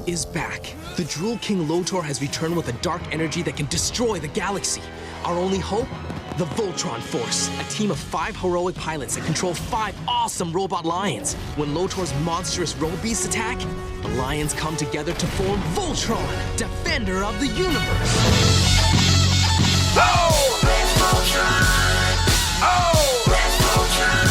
is back. The Drool King Lotor has returned with a dark energy that can destroy the galaxy. Our only hope? The Voltron Force, a team of 5 heroic pilots that control 5 awesome robot lions. When Lotor's monstrous road beasts attack, the lions come together to form Voltron, Defender of the Universe. Oh, let's Voltron! Oh, let's Voltron!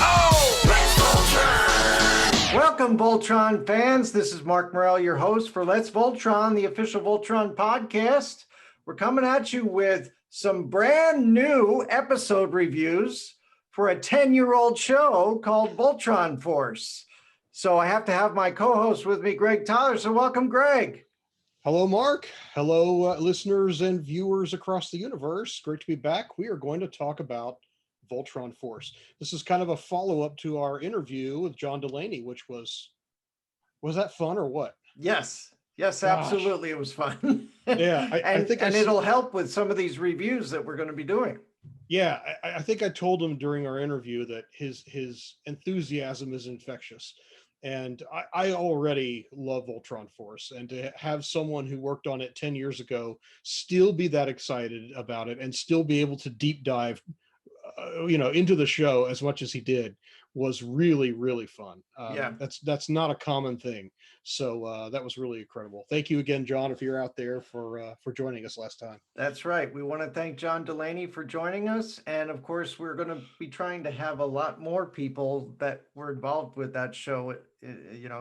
Oh, let's Voltron! Welcome, Voltron fans. This is Marc Greg, your host for Let's Voltron, the official Voltron podcast. We're coming at you with some brand new episode reviews for a 10-year-old show called Voltron Force. So I have to have my co-host with me, Greg Tyler. So welcome, Greg. Hello, Mark. Hello, listeners and viewers across the universe. Great to be back. We are going to talk about Voltron Force. This is kind of a follow-up to our interview with John Delaney, which was that fun or what? Yes, absolutely. It was fun. Yeah, I think it'll help with some of these reviews that we're going to be doing. Yeah, I think I told him during our interview that his enthusiasm is infectious. And I already love Voltron Force, and to have someone who worked on it 10 years ago still be that excited about it and still be able to deep dive, into the show as much as he did was really, really fun. That's not a common thing. So that was really incredible. Thank you again, John, if you're out there for joining us last time. That's right. We want to thank John Delaney for joining us. And of course, we're going to be trying to have a lot more people that were involved with that show,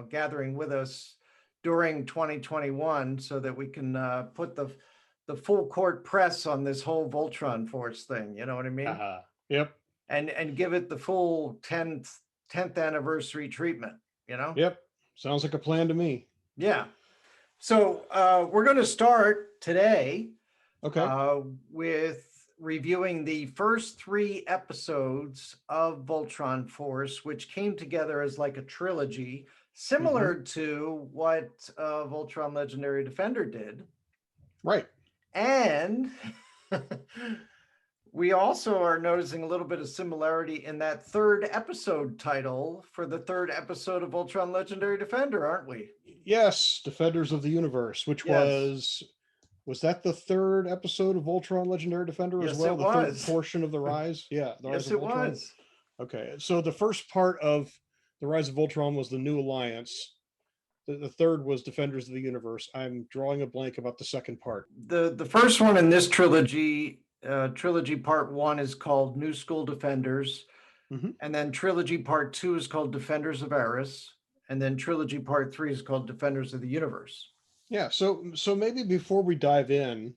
gathering with us during 2021 so that we can put the full court press on this whole Voltron Force thing. You know what I mean? Yep. And give it the full 10th anniversary treatment, Yep. Sounds like a plan to me. Yeah. So we're going to start today with reviewing the first 3 episodes of Voltron Force, which came together as like a trilogy, similar to what Voltron Legendary Defender did. Right. And we also are noticing a little bit of similarity in that 3rd episode title for the 3rd episode of Voltron Legendary Defender, aren't we? Yes, Defenders of the Universe, which was that the 3rd episode of Voltron Legendary Defender as well? It the was. 3rd portion of the Rise? Yeah. The Rise Yes, of it Voltron? was. Okay, so the first part of the Rise of Voltron was the New Alliance. The 3rd was Defenders of the Universe. I'm drawing a blank about the 2nd part. The first one in this trilogy, trilogy part 1 is called New School Defenders. And then trilogy part 2 is called Defenders of Arus. And then trilogy part 3 is called Defenders of the Universe. Yeah, so maybe before we dive in,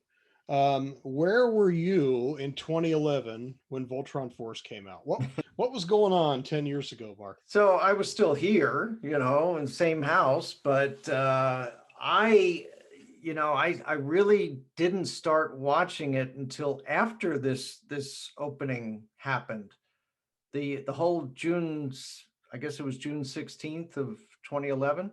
where were you in 2011 when Voltron Force came out? What was going on 10 years ago, Mark? So I was still here, in the same house, but I really didn't start watching it until after this opening happened. The whole I guess it was June 16th of 2011,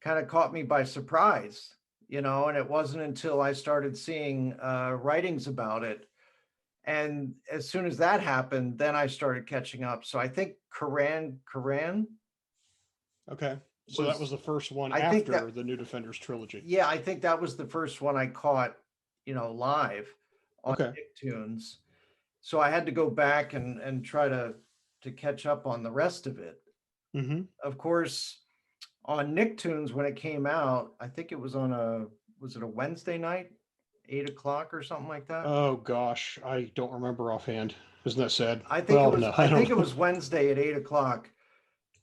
kind of caught me by surprise, and it wasn't until I started seeing writings about it. And as soon as that happened, then I started catching up. So I think Karan. Okay. So that was the first one after the New Defenders trilogy. Yeah, I think that was the first one I caught, live on Nicktoons. So I had to go back and try to catch up on the rest of it. Of course, on Nicktoons when it came out, I think it was was it a Wednesday night, 8:00 or something like that? Oh gosh, I don't remember offhand. Isn't that sad? I think it was Wednesday at 8:00.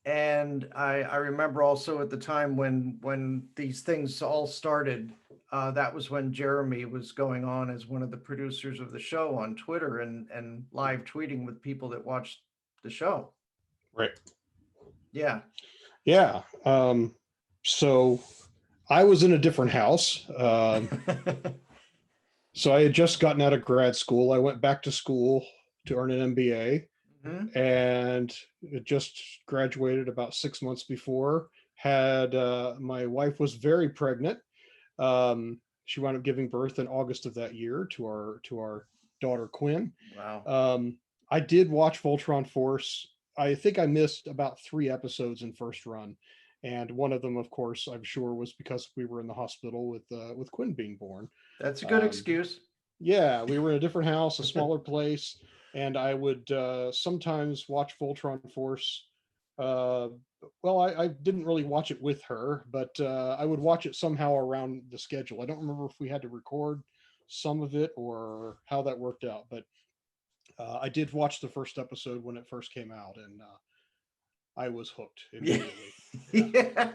And I remember also at the time when these things all started, that was when Jeremy was going on as one of the producers of the show on Twitter and live tweeting with people that watched the show. Right. Yeah. Yeah. So I was in a different house. So I had just gotten out of grad school. I went back to school to earn an MBA. And just graduated about 6 months before. My wife was very pregnant. She wound up giving birth in August of that year to our daughter Quinn. Wow. I did watch Voltron Force. I think I missed about 3 episodes in first run, And one of them, of course, I'm sure was because we were in the hospital with Quinn being born. That's a good Um, excuse. yeah, we were in a different house, a smaller place, and I would sometimes watch Voltron Force. Uh, well, I didn't really watch it with her, but I would watch it somehow around the schedule. I don't remember if we had to record some of it or how that worked out, but I did watch the first episode when it first came out, and I was hooked Yeah. immediately. Yeah.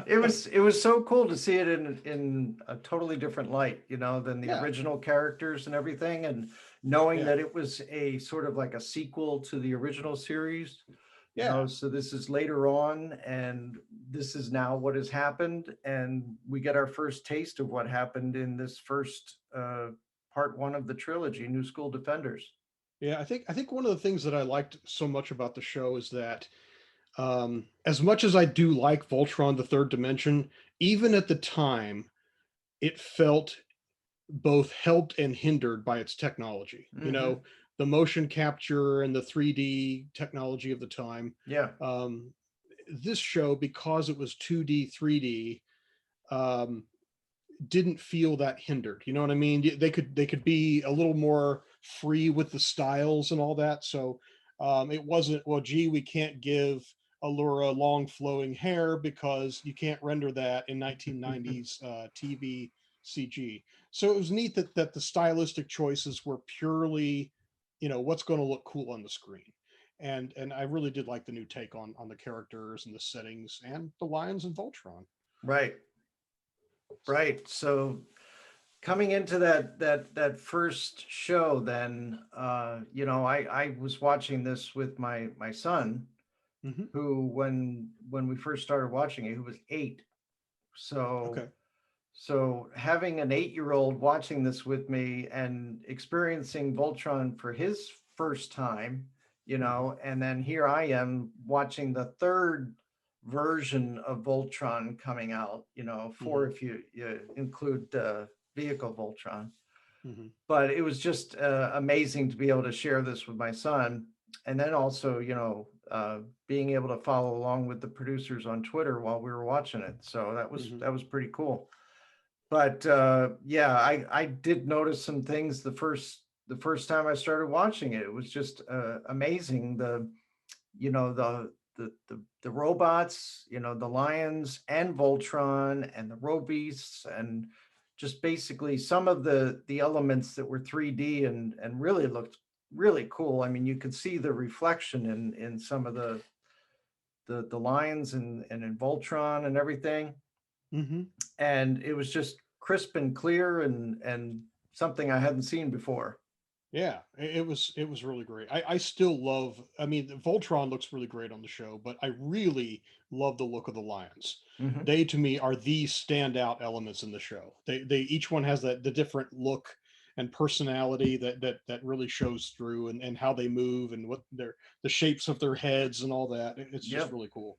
It was so cool to see it in a totally different light, than the Yeah, original characters and everything, and knowing yeah, that it was a sort of like a sequel to the original series. yeah. So this is later on, and this is now what has happened, and we get our first taste of what happened in this first part one of the trilogy, New School Defenders. Yeah, I think one of the things that I liked so much about the show is that as much as I do like Voltron the Third Dimension, even at the time, it felt both helped and hindered by its technology. Hmm. The motion capture and the 3D technology of the time. Yeah. This show, because it was 2D, 3D, um, didn't feel that hindered. You know what I mean? They could be a little more free with the styles and all that. So it wasn't, well, gee, we can't give Allura long flowing hair because you can't render that in 1990s TV CG. So it was neat that the stylistic choices were purely, what's going to look cool on the screen. And I really did like the new take on the characters and the settings and the Lions and Voltron. Right. Right. So coming into that first show, then I was watching this with my son, Hmm. who when we first started watching it, who was 8. So Okay. so having an 8-year-old watching this with me and experiencing Voltron for his first time, Hmm. and then here I am watching the third version of Voltron coming out, Hmm. 4 if you include vehicle Voltron. Hmm. But it was just amazing to be able to share this with my son, and then also, being able to follow along with the producers on Twitter while we were watching it. So that was Hmm. that was pretty cool. But yeah, I did notice some things the first time I started watching it. It was just amazing. The robots, the lions and Voltron and the robeasts, and just basically some of the elements that were 3D and really looked really cool. I mean, you could see the reflection in some of the lions and in Voltron and everything, Hmm. and it was just crisp and clear and something I hadn't seen before. Yeah, it was really great. I still love. I mean, Voltron looks really great on the show, but I really love the look of the lions. Hmm. They to me are the standout elements in the show. They each one has the different look and personality that really shows through, and how they move and what the shapes of their heads and all that. It's just Yep. really cool.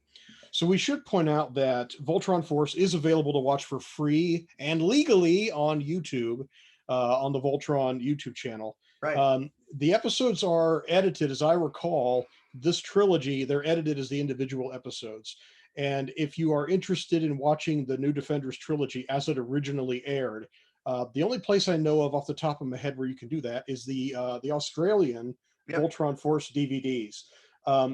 So we should point out that Voltron Force is available to watch for free and legally on YouTube, on the Voltron YouTube channel. Right. The episodes are edited, as I recall, this trilogy, they're edited as the individual episodes. And if you are interested in watching the new Defenders trilogy as it originally aired, the only place I know of off the top of my head where you can do that is the Australian Yep. Voltron Force DVDs.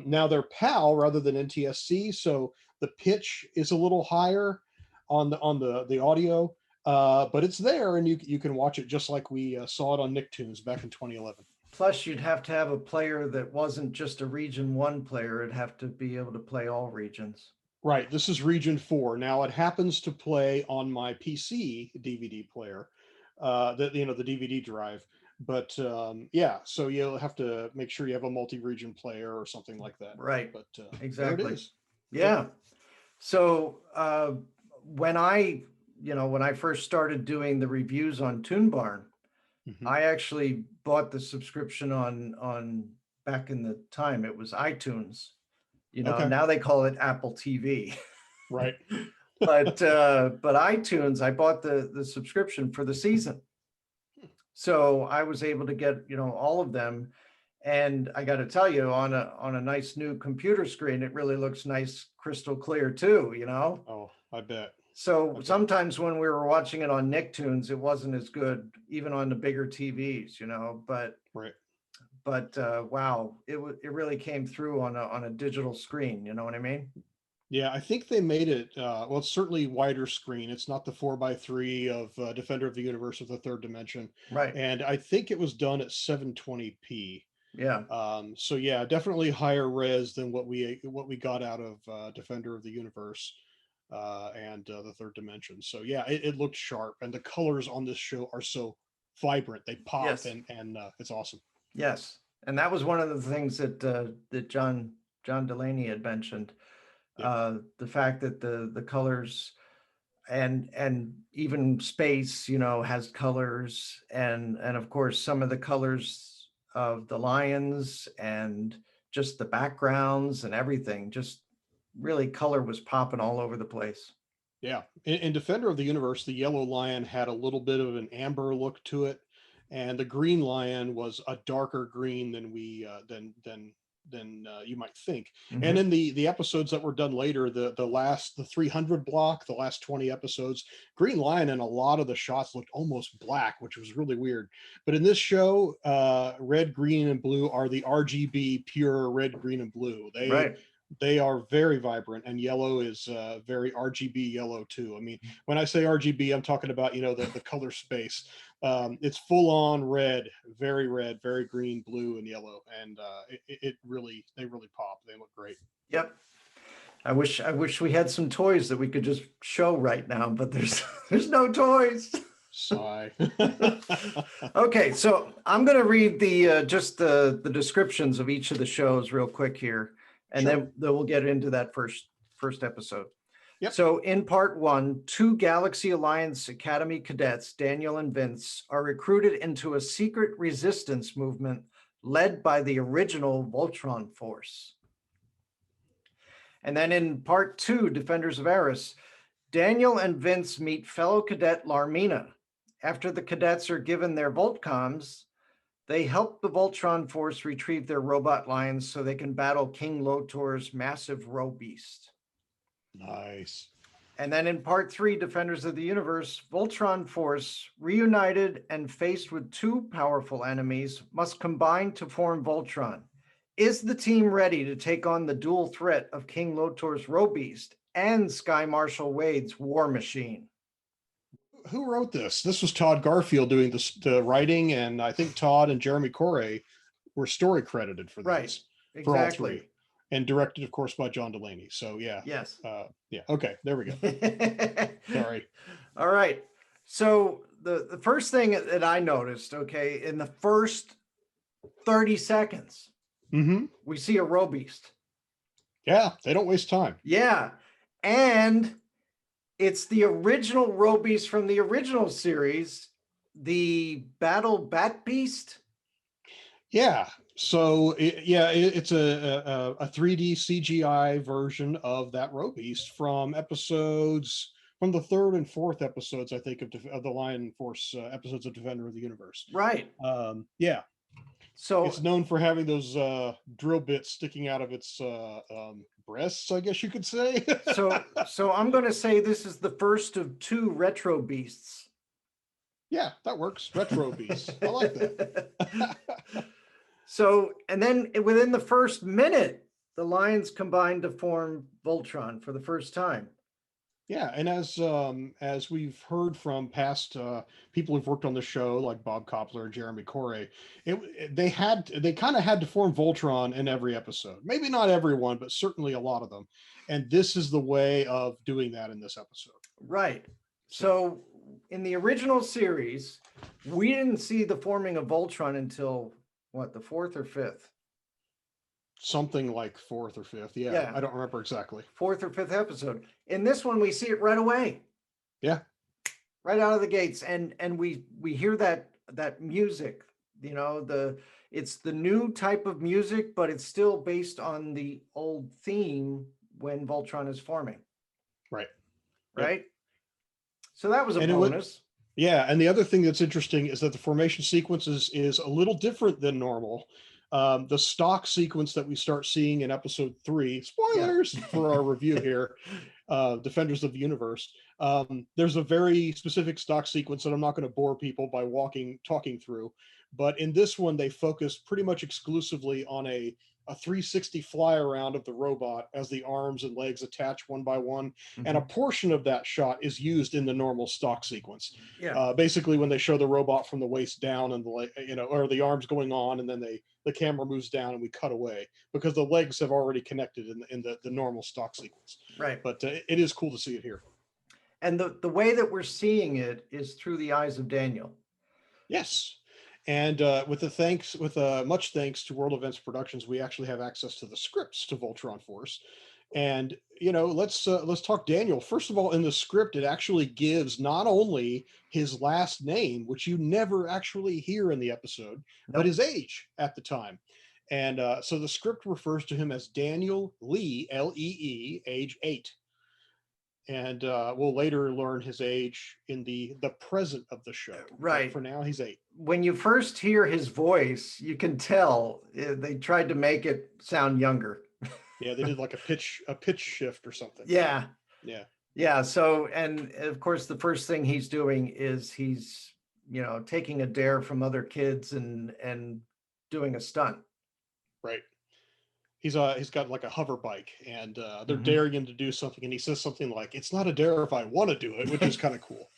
Now they're PAL rather than NTSC, so the pitch is a little higher on the audio, but it's there, and you can watch it just like we saw it on Nicktoons back in 2011. Plus, you'd have to have a player that wasn't just a Region 1 player. It'd have to be able to play all regions. Right, this is Region 4. Now it happens to play on my PC DVD player, the DVD drive. But yeah, so you'll have to make sure you have a multi-region player or something like that. Right. But there it Exactly. is. Yep. Yeah. So when I first started doing the reviews on Toon Barn, Hmm. I actually bought the subscription on back in the time it was iTunes. Okay. Now they call it Apple TV. Right. But iTunes, I bought the subscription for the season. So I was able to get, all of them. And I got to tell you, on a nice new computer screen, it really looks nice, crystal clear too, you know? Oh, I bet. So sometimes when we were watching it on Nicktoons, it wasn't as good, even on the bigger TVs, you know, Right. but wow, it really came through on a digital screen, you know what I mean? Yeah, I think they made it, well, it's certainly wider screen. It's not the 4:3 of Defender of the Universe of the Third Dimension. Right. And I think it was done at 720p. Yeah. So yeah, definitely higher res than what we got out of Defender of the Universe and the Third Dimension. So yeah, it looked sharp, and the colors on this show are so vibrant. They pop, Yes. and it's awesome. Yes. And that was one of the things that John Delaney had mentioned. Yeah. The fact that the colors and even space, you know, has colors, and of course some of the colors of the lions and just the backgrounds and everything, just really color was popping all over the place. Yeah. In Defender of the Universe, the yellow lion had a little bit of an amber look to it, and the green lion was a darker green than you might think. Mhm. And in the episodes that were done later, the 300 block, the last 20 episodes, Green Lion and a lot of the shots looked almost black, which was really weird. But in this show, red, green, and blue are the RGB pure red, green, and blue. Right. They are very vibrant, and yellow is very RGB yellow too. I mean, when I say RGB, I'm talking about, you know, the color space. It's full on red, very green, blue, and yellow, and they really pop. They look great. Yep. I wish we had some toys that we could just show right now, but there's no toys. Sigh. Okay, so I'm going to read just the descriptions of each of the shows real quick here, and Sure. then we'll get into that first episode. Yep. So in part 1, 2 Galaxy Alliance Academy cadets, Daniel and Vince, are recruited into a secret resistance movement led by the original Voltron Force. And then in part 2, Defenders of Arus, Daniel and Vince meet fellow cadet Larmina. After the cadets are given their Voltcoms, they help the Voltron Force retrieve their robot lions so they can battle King Lotor's massive roe beast. Nice. And then in part 3, Defenders of the Universe, Voltron Force, reunited and faced with 2 powerful enemies, must combine to form Voltron. Is the team ready to take on the dual threat of King Lotor's roe beast and Sky Marshal Wade's war machine? Who wrote this? This was Todd Garfield doing the writing, and I think Todd and Jeremy Corey were story credited for this. Right, For all exactly. 3. And directed, of course, by John Delaney. So yeah. Yes. Yeah. Okay. There we go. Sorry. All right. So the first thing that I noticed, okay, in the first 30 seconds, we see a roe beast. Yeah, they don't waste time. Yeah. And it's the original roe beast from the original series, the Battle Bat Beast. Yeah. So it's a 3D CGI version of that roe beast from the 3rd and 4th episodes, I think, of the Lion Force episodes of Defender of the Universe. Right. Yeah. So it's known for having those drill bits sticking out of its breasts, I guess you could say. so I'm going to say this is the first of 2 retro beasts. Yeah, that works. Retro beasts. I like that. So, and then within the first minute, the lions combined to form Voltron for the first time. Yeah, and as we've heard from past people who've worked on the show, like Bob Koppler and Jeremy Corey, they kind of had to form Voltron in every episode. Maybe not everyone, but certainly a lot of them. And this is the way of doing that in this episode. Right. So in the original series, we didn't see the forming of Voltron until what, the 4th or 5th? Something like 4th or 5th. Yeah. I don't remember exactly. 4th or 5th episode. In this one, we see it right away. Yeah. Right out of the gates. And we hear that music, you know, it's the new type of music, but it's still based on the old theme when Voltron is forming. Right. Right. Yep. So that was a bonus. Yeah, and the other thing that's interesting is that the formation sequence is a little different than normal. The stock sequence that we start seeing in episode 3, spoilers for our review here, Defenders of the Universe. There's a very specific stock sequence that I'm not going to bore people by talking through, but in this one they focus pretty much exclusively on a 360 fly around of the robot as the arms and legs attach one by one, and a portion of that shot is used in the normal stock sequence. Basically when they show the robot from the waist down and or the arms going on, and then the camera moves down and we cut away because the legs have already connected in the normal stock sequence. Right. But it is cool to see it here. And the way that we're seeing it is through the eyes of Daniel. Yes. And with much thanks to World Events Productions, we actually have access to the scripts to Voltron Force. And let's talk Daniel. First of all, in the script, it actually gives not only his last name, which you never actually hear in the episode, but his age at the time. And so the script refers to him as Daniel Lee, Lee, age 8. And we'll later learn his age in the present of the show. Right. But for now, he's 8. When you first hear his voice, you can tell they tried to make it sound younger. Yeah, they did like a pitch shift or something. Yeah. So, and of course, the first thing he's doing is he's taking a dare from other kids and doing a stunt. Right. He's got like a hover bike, and they're daring him to do something, and he says something like, "It's not a dare if I want to do it," which is kind of cool.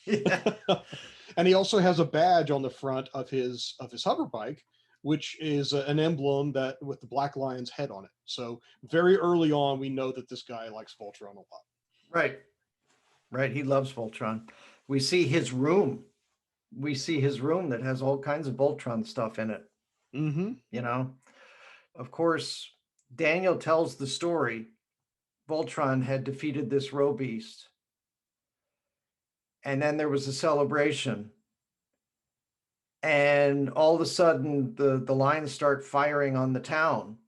And he also has a badge on the front of his hover bike, which is an emblem that with the Black Lion's head on it. So very early on, we know that this guy likes Voltron a lot. Right. He loves Voltron. We see his room. That has all kinds of Voltron stuff in it. Of course, Daniel tells the story. Voltron had defeated this row beast. And then there was a celebration. And all of a sudden, the lions start firing on the town.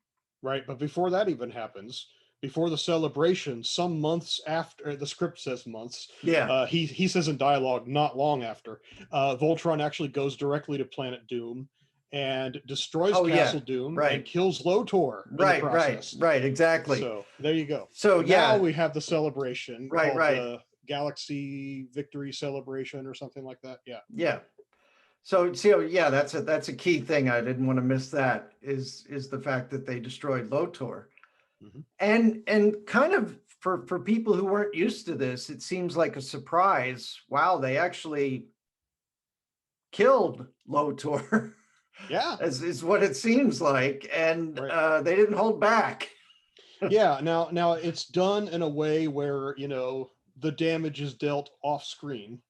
Right. But before that even happens, before the celebration, some months after, the script says months. Yeah. He says in dialogue, not long after, Voltron actually goes directly to Planet Doom and destroys Castle Doom and kills Lotor in the process. Right, exactly. So there you go. So now we have the celebration called the Galaxy Victory Celebration or something like that. Yeah. So that's a key thing. I didn't want to miss that is the fact that they destroyed Lotor. And kind of for people who weren't used to this, it seems like a surprise. Wow, they actually killed Lotor. Yeah, is what it seems like, and they didn't hold back. Yeah, now it's done in a way where the damage is dealt off screen,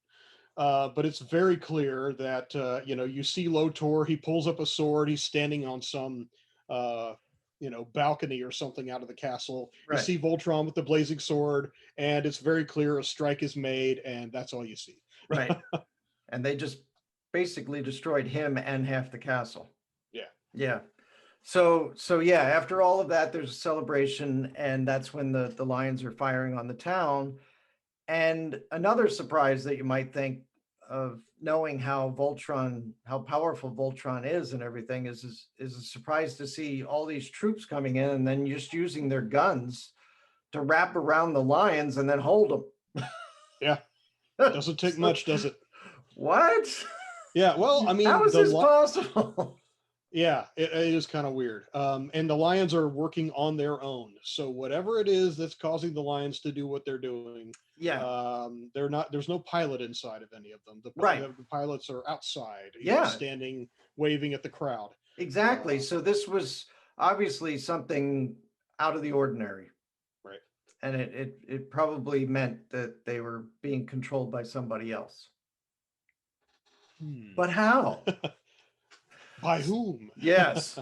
but it's very clear that you see Lotor, he pulls up a sword, he's standing on some balcony or something out of the castle. You see Voltron with the blazing sword, and it's very clear a strike is made, and that's all you see. Right. And they just basically destroyed him and half the castle. Yeah. So after all of that, there's a celebration, and that's when the lions are firing on the town. And another surprise that you might think of, knowing how powerful Voltron is and everything, is a surprise to see all these troops coming in and then just using their guns to wrap around the lions and then hold them. Yeah. Doesn't take much, does it? What? Yeah, well, I mean, how is this possible? Yeah, it is kind of weird. And the lions are working on their own. So whatever it is that's causing the lions to do what they're doing, there's no pilot inside of any of them. The pilots are outside, standing, waving at the crowd. Exactly. So this was obviously something out of the ordinary. Right. And it probably meant that they were being controlled by somebody else. But how? By whom? Yes.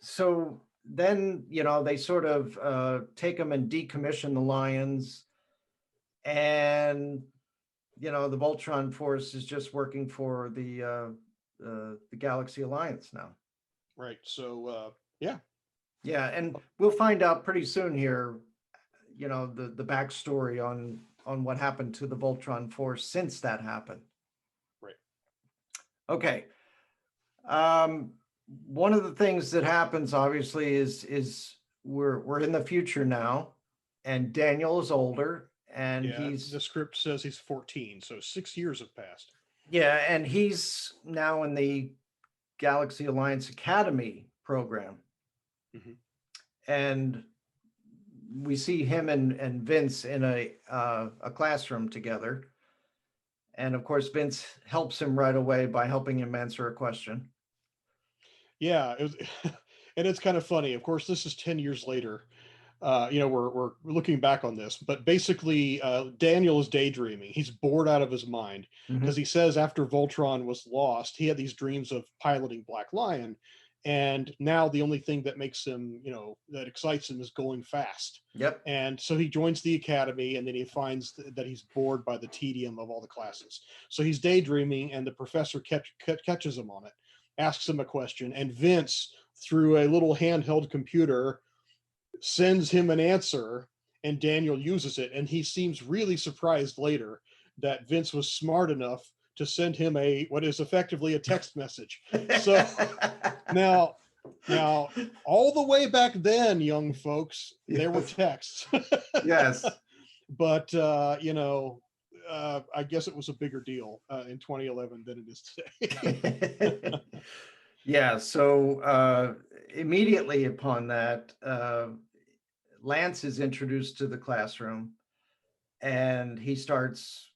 So then, they sort of take them and decommission the lions. And, the Voltron Force is just working for the Galaxy Alliance now. Right. So, yeah. Yeah. And we'll find out pretty soon here, the backstory on what happened to the Voltron Force since that happened. Right. Okay. one of the things that happens obviously is we're in the future now, and Daniel is older, and Yeah, the script says he's 14, so 6 years have passed. and he's now in the Galaxy Alliance Academy program. Mhm. And we see him and Vince in a classroom together. And of course, Vince helps him right away by helping him answer a question. Yeah, it was, and it's kind of funny. Of course, this is 10 years later. We're looking back on this, but basically, Daniel is daydreaming. He's bored out of his mind because Mhm. he says after Voltron was lost, he had these dreams of piloting Black Lion, and now the only thing that makes him, that excites him is going fast. Yep. And so he joins the academy, and then he finds that he's bored by the tedium of all the classes. So he's daydreaming, and the professor catches him on it, asks him a question, and Vince, through a little handheld computer, sends him an answer, and Daniel uses it, and he seems really surprised later that Vince was smart enough to send him what is effectively a text message. So now all the way back then, young folks, there were texts. Yes. But I guess it was a bigger deal in 2011 than it is today. Yeah, so immediately upon that, Lance is introduced to the classroom, and he starts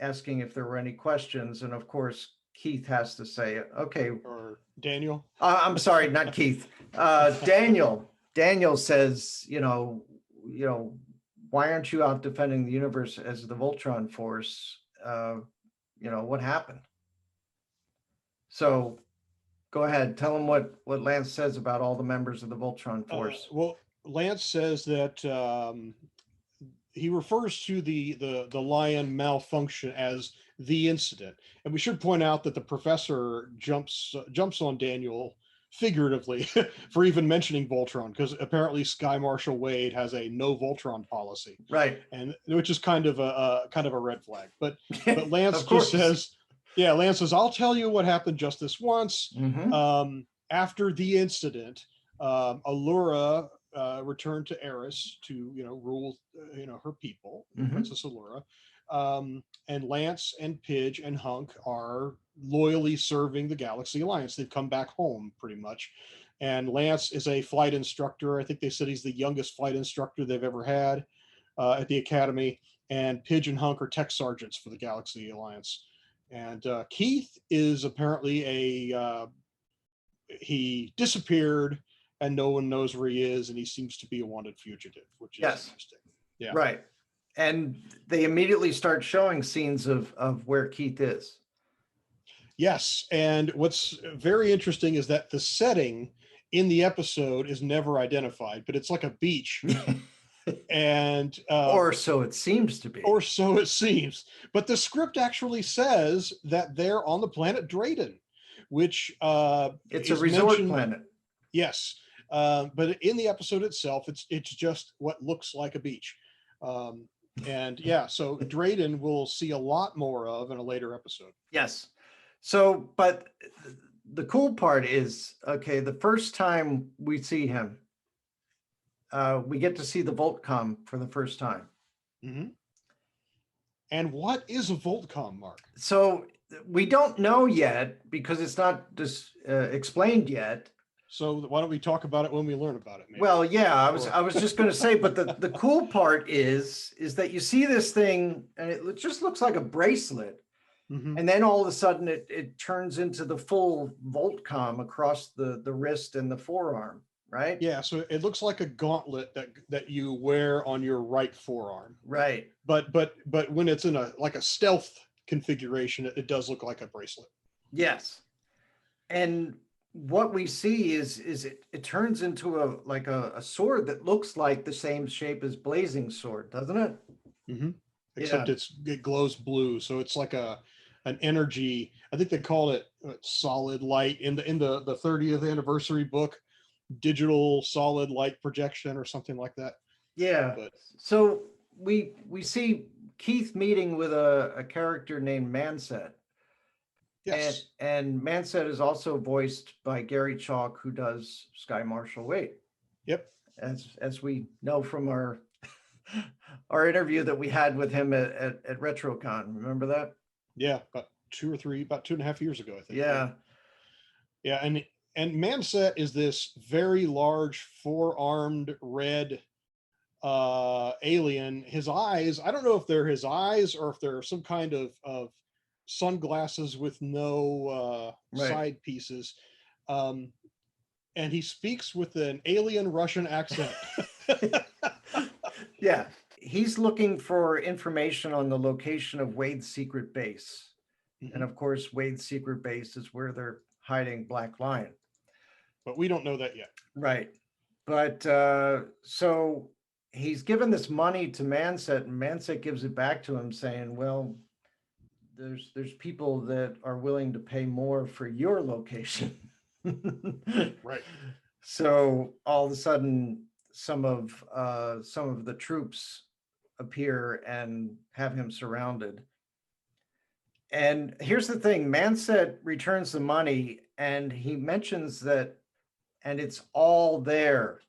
asking if there were any questions. And of course, Keith has to say, okay, Or Daniel. I'm sorry, not Keith. Daniel says, why aren't you out defending the universe as the Voltron Force? What happened? So go ahead, tell him what Lance says about all the members of the Voltron Force. Well, Lance says that he refers to the lion malfunction as the incident, and we should point out that the professor jumps on Daniel figuratively for even mentioning Voltron, because apparently Sky Marshal Wade has a no Voltron policy, Right. and which is kind of a red flag. But Lance Of course. just says, yeah, Lance says, I'll tell you what happened just this once. Mhm. After the incident, Allura returned to Arus to rule her people, Mhm. Princess Allura, and Lance and Pidge and Hunk are loyally serving the Galaxy Alliance. They've come back home pretty much, and Lance is a flight instructor. I think they said he's the youngest flight instructor they've ever had at the academy, and Pidge and Hunk are tech sergeants for the Galaxy Alliance. And Keith is apparently he disappeared, and no one knows where he is, and he seems to be a wanted fugitive, which is interesting. Yeah. Right. And they immediately start showing scenes of where Keith is. Yes. And what's very interesting is that the setting in the episode is never identified, but it's like a beach. And or so it seems to be. Or so it seems. But the script actually says that they're on the planet Drayden, which it's a resort planet. Yes. But in the episode itself, it's just what looks like a beach. And yeah, so Drayden we'll see a lot more of in a later episode. Yes. So, but the cool part is, okay, the first time we see him, we get to see the Voltcom for the first time. Mm-hmm. And what is a Voltcom, Mark? So we don't know yet because it's not explained yet. So why don't we talk about it when we learn about it? Maybe? Well, yeah, I was just going to say, but the cool part is that you see this thing and it just looks like a bracelet. Mm-hmm. And then all of a sudden it turns into the full Voltcom across the wrist and the forearm, right? Yeah, so it looks like a gauntlet that you wear on your right forearm. Right. But when it's in a stealth configuration, it does look like a bracelet. Yes. And what we see is it turns into a sword that looks like the same shape as Blazing Sword, doesn't it? Mm-hmm. Except it glows blue, so it's like an energy. I think they call it solid light in the 30th anniversary book, digital solid light projection or something like that. Yeah. But so we see Keith meeting with a character named Manset. Yes. And Manset is also voiced by Gary Chalk, who does Sky Marshal Wade. Yep. As we know from our our interview that we had with him at RetroCon. Remember that? Yeah, about 2.5 years ago, I think. Yeah. Yeah, and Manset is this very large, four-armed red alien. His eyes, I don't know if they're his eyes or if they're some kind of sunglasses with no Right. side pieces. And he speaks with an alien Russian accent. Yeah. He's looking for information on the location of Wade's secret base. And of course, Wade's secret base is where they're hiding Black Lion. But we don't know that yet. Right. But so he's given this money to Manset, and Manset gives it back to him saying, well, there's people that are willing to pay more for your location. Right. So all of a sudden, some of the troops appear and have him surrounded. And here's the thing, Manset returns the money and he mentions that, and it's all there.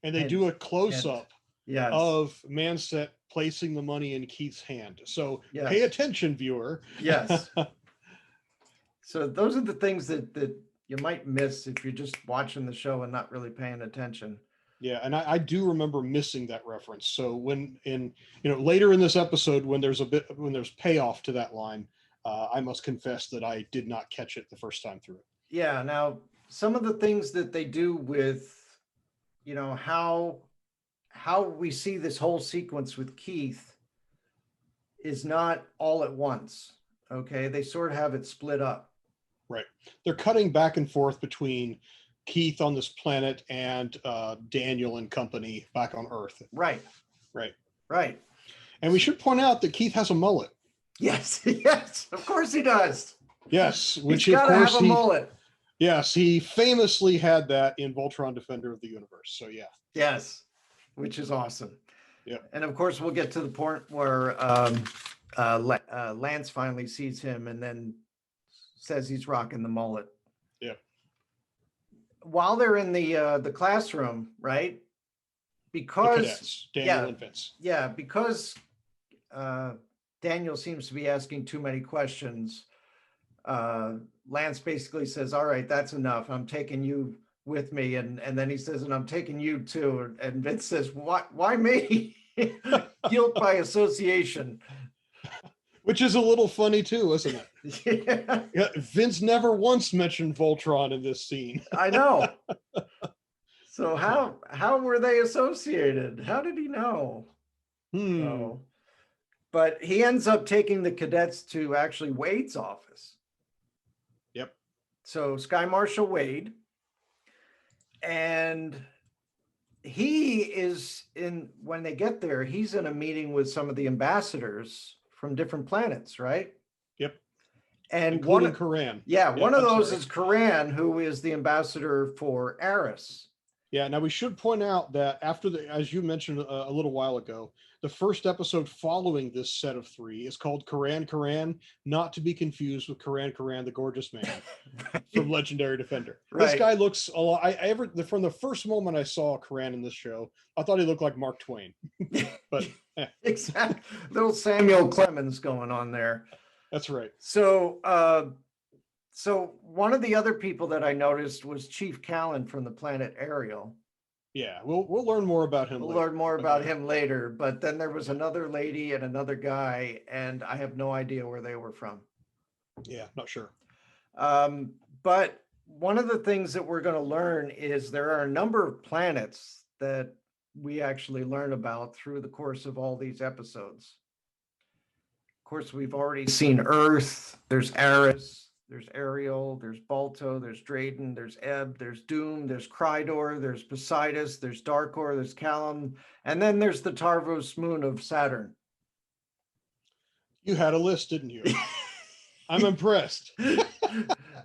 And they do a close-up Yes. of Manset placing the money in Keith's hand. So Yes. Pay attention, viewer. Yes. So those are the things that you might miss if you're just watching the show and not really paying attention. Yeah, and I do remember missing that reference. So when later in this episode, when there's payoff to that line, I must confess that I did not catch it the first time through. Yeah. Now, some of the things that they do with, how we see this whole sequence with Keith is not all at once. Okay, they sort of have it split up. Right. They're cutting back and forth between Keith on this planet and Daniel and company back on Earth. Right. Right. Right. And we should point out that Keith has a mullet. Yes. Yes. Of course he does. Yes. Which He's of gotta course have a mullet. Yes, he famously had that in Voltron Defender of the Universe. So yeah. Yes. Which is awesome. Yeah. And of course, we'll get to the point where Lance finally sees him and then says he's rocking the mullet. Yeah. While they're in the classroom, right? Because the cadets, Daniel and Vince. Yeah, because Daniel seems to be asking too many questions. Lance basically says, "All right, that's enough. I'm taking you with me," and then he says, "And I'm taking you too." And Vince says, "Why me?" Guilt by association. Which is a little funny too, isn't it? Yeah. Yeah, Vince never once mentioned Voltron in this scene. I know. So how were they associated? How did he know? So, but he ends up taking the cadets to actually Wade's office. Yep. So Sky Marshal Wade, and he is when they get there, he's in a meeting with some of the ambassadors from different planets, right? Yep. And including Karan. Yeah, one of those is Karan, who is the ambassador for Arus. Yeah, now we should point out that after as you mentioned a little while ago, the first episode following this set of 3 is called Karan, not to be confused with Karan, the gorgeous man from Legendary Defender. Right. This guy looks a lot. From the first moment I saw Karan in this show, I thought he looked like Mark Twain. But exactly, little Samuel Clemens going on there. That's right. So, so one of the other people that I noticed was Chief Callan from the planet Ariel. Yeah, we'll learn more about him. We'll learn more about him later. But then there was another lady and another guy, and I have no idea where they were from. Yeah, not sure. But one of the things that we're going to learn is there are a number of planets that we actually learn about through the course of all these episodes. Of course, we've already seen Earth. There's Arus. There's Ariel, there's Balto, there's Drayden, there's Ebb, there's Doom, there's Crydor, there's Poseidus, there's Darkor, there's Callum, and then there's the Tarvos moon of Saturn. You had a list, didn't you? I'm impressed.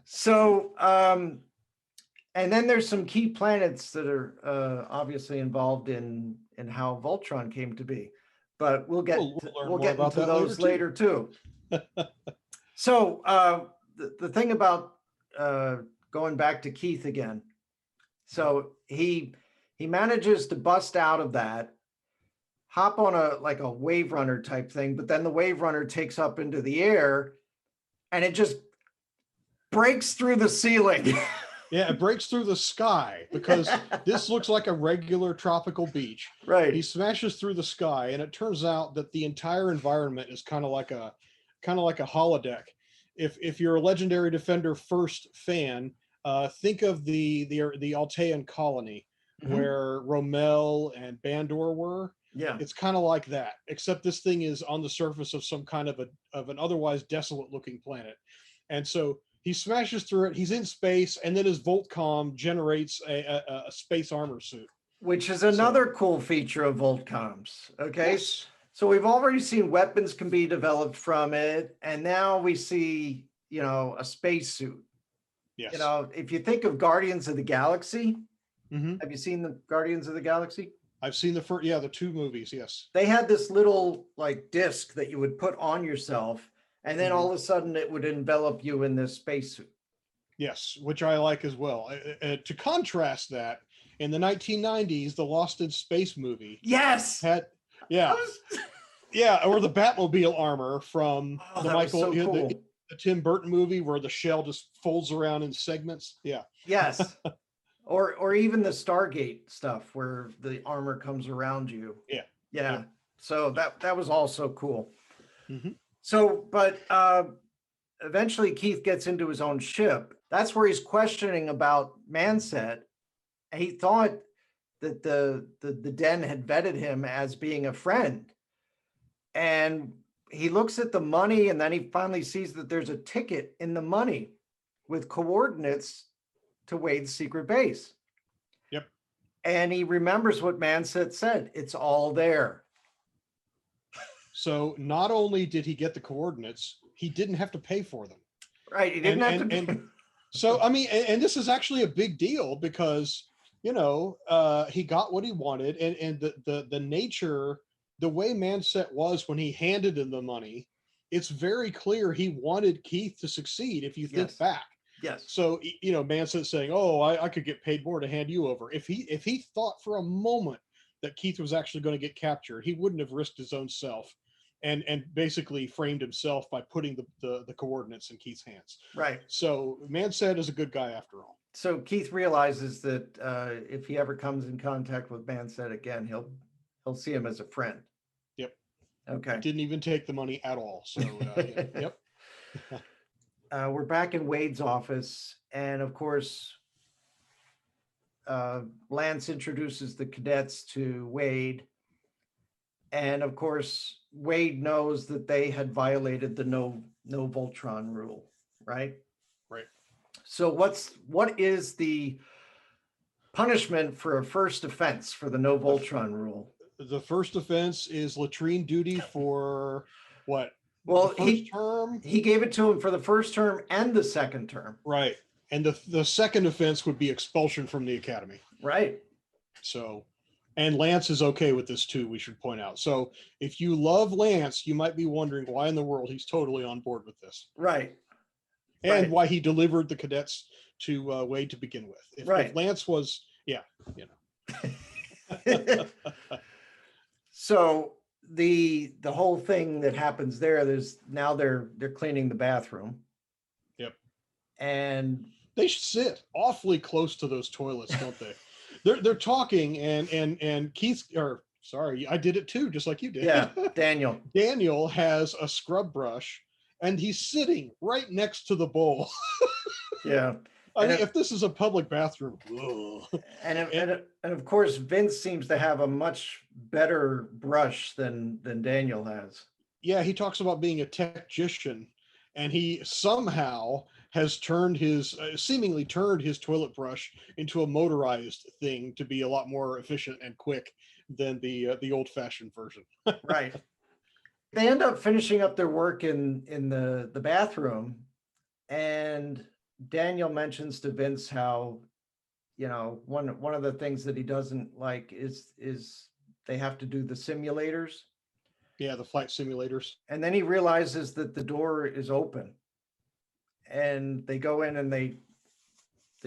So, and then there's some key planets that are obviously involved in how Voltron came to be, but we'll get into those later too. So the thing about going back to Keith again. So he manages to bust out of that, hop on a wave runner type thing, but then the wave runner takes up into the air and it just breaks through the ceiling. Yeah, it breaks through the sky because this looks like a regular tropical beach. Right. He smashes through the sky, and it turns out that the entire environment is kind of like a holodeck. If you're a Legendary Defender First fan, think of the Altean colony where Rommel and Bandor were. Yeah. It's kind of like that, except this thing is on the surface of some kind of an otherwise desolate looking planet. And so he smashes through it. He's in space, and then his Voltcom generates a space armor suit, which is another cool feature of Voltcoms. Okay. Yes. So we've already seen weapons can be developed from it, and now we see, a spacesuit. Yes. If you think of Guardians of the Galaxy, Mm-hmm. have you seen the Guardians of the Galaxy? I've seen the 2 movies. Yes. They had this little disc that you would put on yourself, and then all of a sudden it would envelop you in this spacesuit. Yes, which I like as well. To contrast that, in the 1990s, the Lost in Space movie Yes. had, yeah, or the Batmobile armor from the Tim Burton movie where the shell just folds around in segments. Yeah. Yes. Or even the Stargate stuff where the armor comes around you. Yeah. So that was also cool. Mm-hmm. So, but eventually Keith gets into his own ship. That's where he's questioning about Manset. He thought that the Den had vetted him as being a friend. And he looks at the money, and then he finally sees that there's a ticket in the money with coordinates to Wade's secret base. Yep. And he remembers what Manset said. It's all there. So not only did he get the coordinates, he didn't have to pay for them. Right. He didn't have to. So, I mean, and this is actually a big deal because, he got what he wanted, and the nature, the way Manset was when he handed him the money, it's very clear he wanted Keith to succeed. If you think back. Yes. So, Manset saying, "Oh, I could get paid more to hand you over." If he thought for a moment that Keith was actually going to get captured, he wouldn't have risked his own self and basically framed himself by putting the coordinates in Keith's hands. Right. So Manset is a good guy after all. So Keith realizes that if he ever comes in contact with Manset again, he'll see him as a friend. Yep. Okay. Didn't even take the money at all. So yep. We're back in Wade's office, and of course, Lance introduces the cadets to Wade. And of course, Wade knows that they had violated the no Voltron rule, right? Right. So what is the punishment for a first offense for the no Voltron rule? The first offense is latrine duty for what? Well, term? He gave it to him for the first term and the second term. Right. And the second offense would be expulsion from the academy. Right. So, and Lance is okay with this too, we should point out. So if you love Lance, you might be wondering why in the world he's totally on board with this. Right. And why he delivered the cadets to Wade to begin with. If Lance was, So the whole thing that happens there's now they're cleaning the bathroom. Yep. And they should sit awfully close to those toilets, don't they? They're talking and Keith, or sorry, I did it too, just like you did. Yeah, Daniel. Daniel has a scrub brush and he's sitting right next to the bowl. Yeah. I mean, if this is a public bathroom. And of course, Vince seems to have a much better brush than Daniel has. Yeah, he talks about being a technician, and he somehow has seemingly turned his toilet brush into a motorized thing to be a lot more efficient and quick than the old-fashioned version. Right. They end up finishing up their work in the bathroom, and Daniel mentions to Vince how, one of the things that he doesn't like is they have to do the simulators. Yeah, the flight simulators. And then he realizes that the door is open. and they go in and they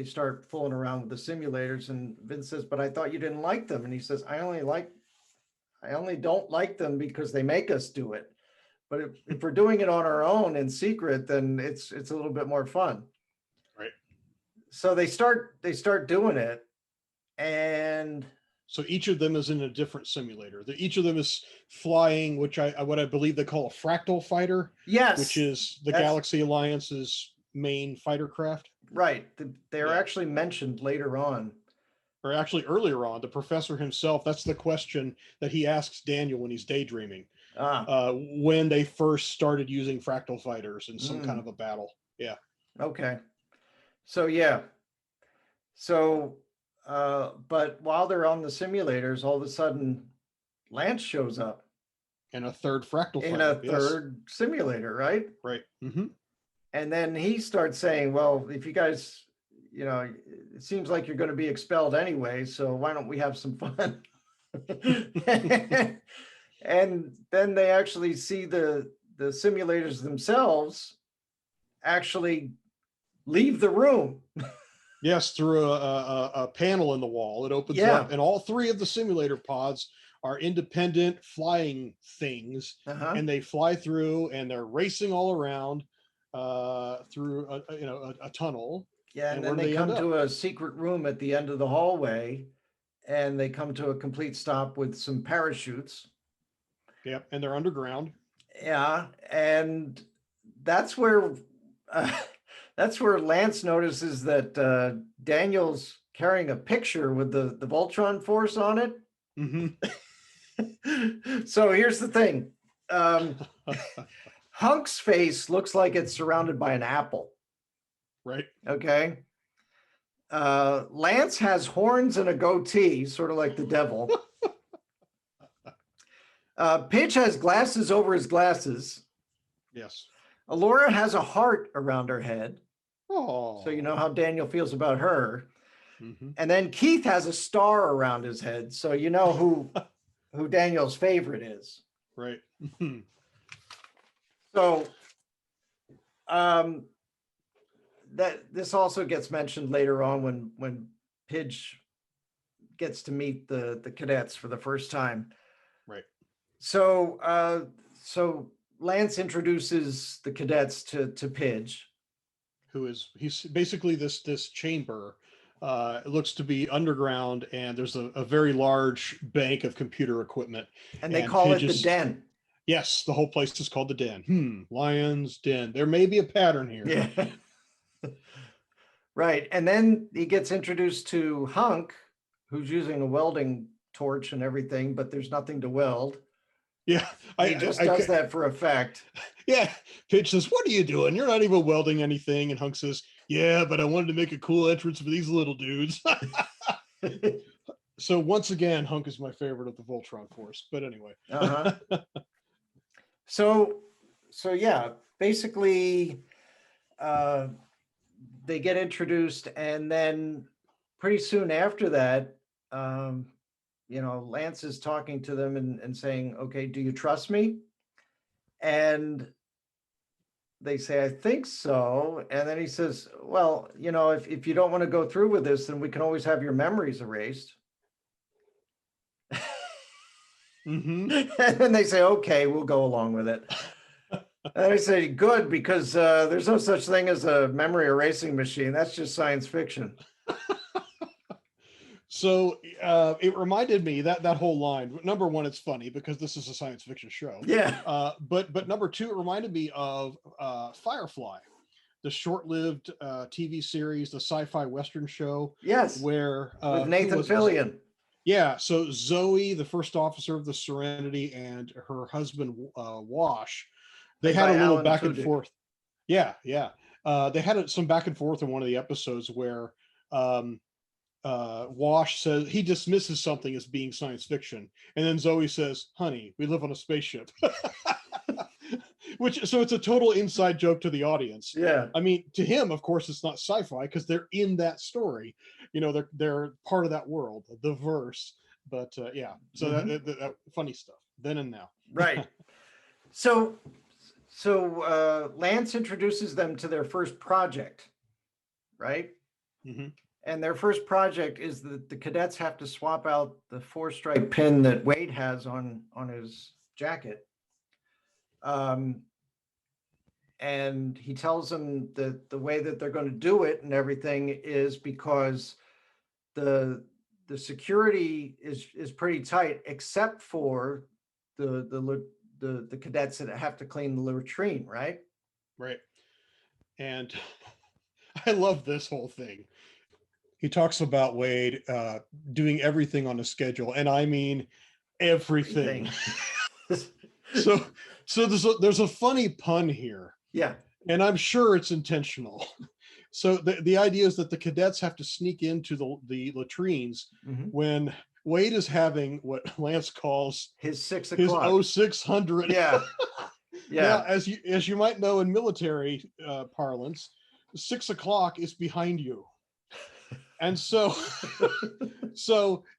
start fooling around with the simulators, and Vince says, but I thought you didn't like them. And he says, I only don't like them because they make us do it. But if we're doing it on our own in secret, then it's a little bit more fun. Right. So they start doing it. And so each of them is in a different simulator. Each of them is flying, what I believe they call a fractal fighter. Yes. Which is the Galaxy Alliance's main fighter craft. Right. They're actually mentioned later on. Or actually earlier on, the professor himself, that's the question that he asks Daniel when he's daydreaming. When they first started using fractal fighters in some kind of a battle. Yeah. Okay. So, yeah. So, but while they're on the simulators, all of a sudden, Lance shows up. And a third fractal fighter. In a third simulator, right? Right. Mm-hmm. And then he starts saying, well, if you guys, it seems like you're going to be expelled anyway, so why don't we have some fun? And then they actually see the simulators themselves actually leave the room. Yes, through a panel in the wall. It opens up, and all three of the simulator pods are independent flying things, and they fly through, and they're racing all around through a tunnel. Yeah, and then they come to a secret room at the end of the hallway, and they come to a complete stop with some parachutes. Yep, and they're underground. Yeah, and that's where Lance notices that Daniel's carrying a picture with the Voltron Force on it. Mm-hmm. So here's the thing. Hunk's face looks like it's surrounded by an apple. Right. Okay. Lance has horns and a goatee, sort of like the devil. Pidge has glasses over his glasses. Yes. Alora has a heart around her head. Oh. So you know how Daniel feels about her. Mm-hmm. And then Keith has a star around his head. So you know who Daniel's favorite is. Right. So that this also gets mentioned later on when Pidge gets to meet the cadets for the first time. Right. So Lance introduces the cadets to Pidge, he's basically this chamber. It looks to be underground, and there's a very large bank of computer equipment. And they call it the Den. Yes, the whole place is called the Den. Lion's Den. There may be a pattern here. Yeah. Right. And then he gets introduced to Hunk, who's using a welding torch and everything, but there's nothing to weld. Yeah. He just does that for effect. Yeah. Pidge says, what are you doing? You're not even welding anything. And Hunk says, yeah, but I wanted to make a cool entrance for these little dudes. So once again, Hunk is my favorite of the Voltron Force. But anyway. So yeah, basically they get introduced, and then pretty soon after that, Lance is talking to them and saying, okay, do you trust me? And they say, I think so. And then he says, well, if you don't want to go through with this, then we can always have your memories erased. Mm-hmm. And then they say, okay, we'll go along with it. And I say, good, because there's no such thing as a memory erasing machine. That's just science fiction. So it reminded me that whole line. Number one, it's funny because this is a science fiction show. Yeah. But number two, it reminded me of Firefly, the short-lived TV series, the sci-fi Western show. Yes. Where with Nathan Fillion. Yeah. So Zoe, the first officer of the Serenity, and her husband Wash, they had a little back and forth. Yeah. They had some back and forth in one of the episodes where Wash says he dismisses something as being science fiction, and then Zoe says, honey, we live on a spaceship. So it's a total inside joke to the audience. Yeah. I mean, to him, of course, it's not sci-fi because they're in that story. They're part of that world, the verse. But yeah, so that funny stuff then and now. Right. So So Lance introduces them to their first project, right? Mm-hmm. And their first project is that the cadets have to swap out the 4-stripe pin that Wade has on his jacket. And he tells them that the way that they're going to do it and everything is because the security is pretty tight, except for the cadets that have to clean the latrine, right? Right. And I love this whole thing. He talks about Wade doing everything on a schedule, and I mean everything. so there's a funny pun here. Yeah. And I'm sure it's intentional. So the idea is that the cadets have to sneak into the latrines when Wade is having what Lance calls his 6 o'clock. His 0600. Yeah. Yeah. Now, as you might know in military parlance, 6 o'clock is behind you. And so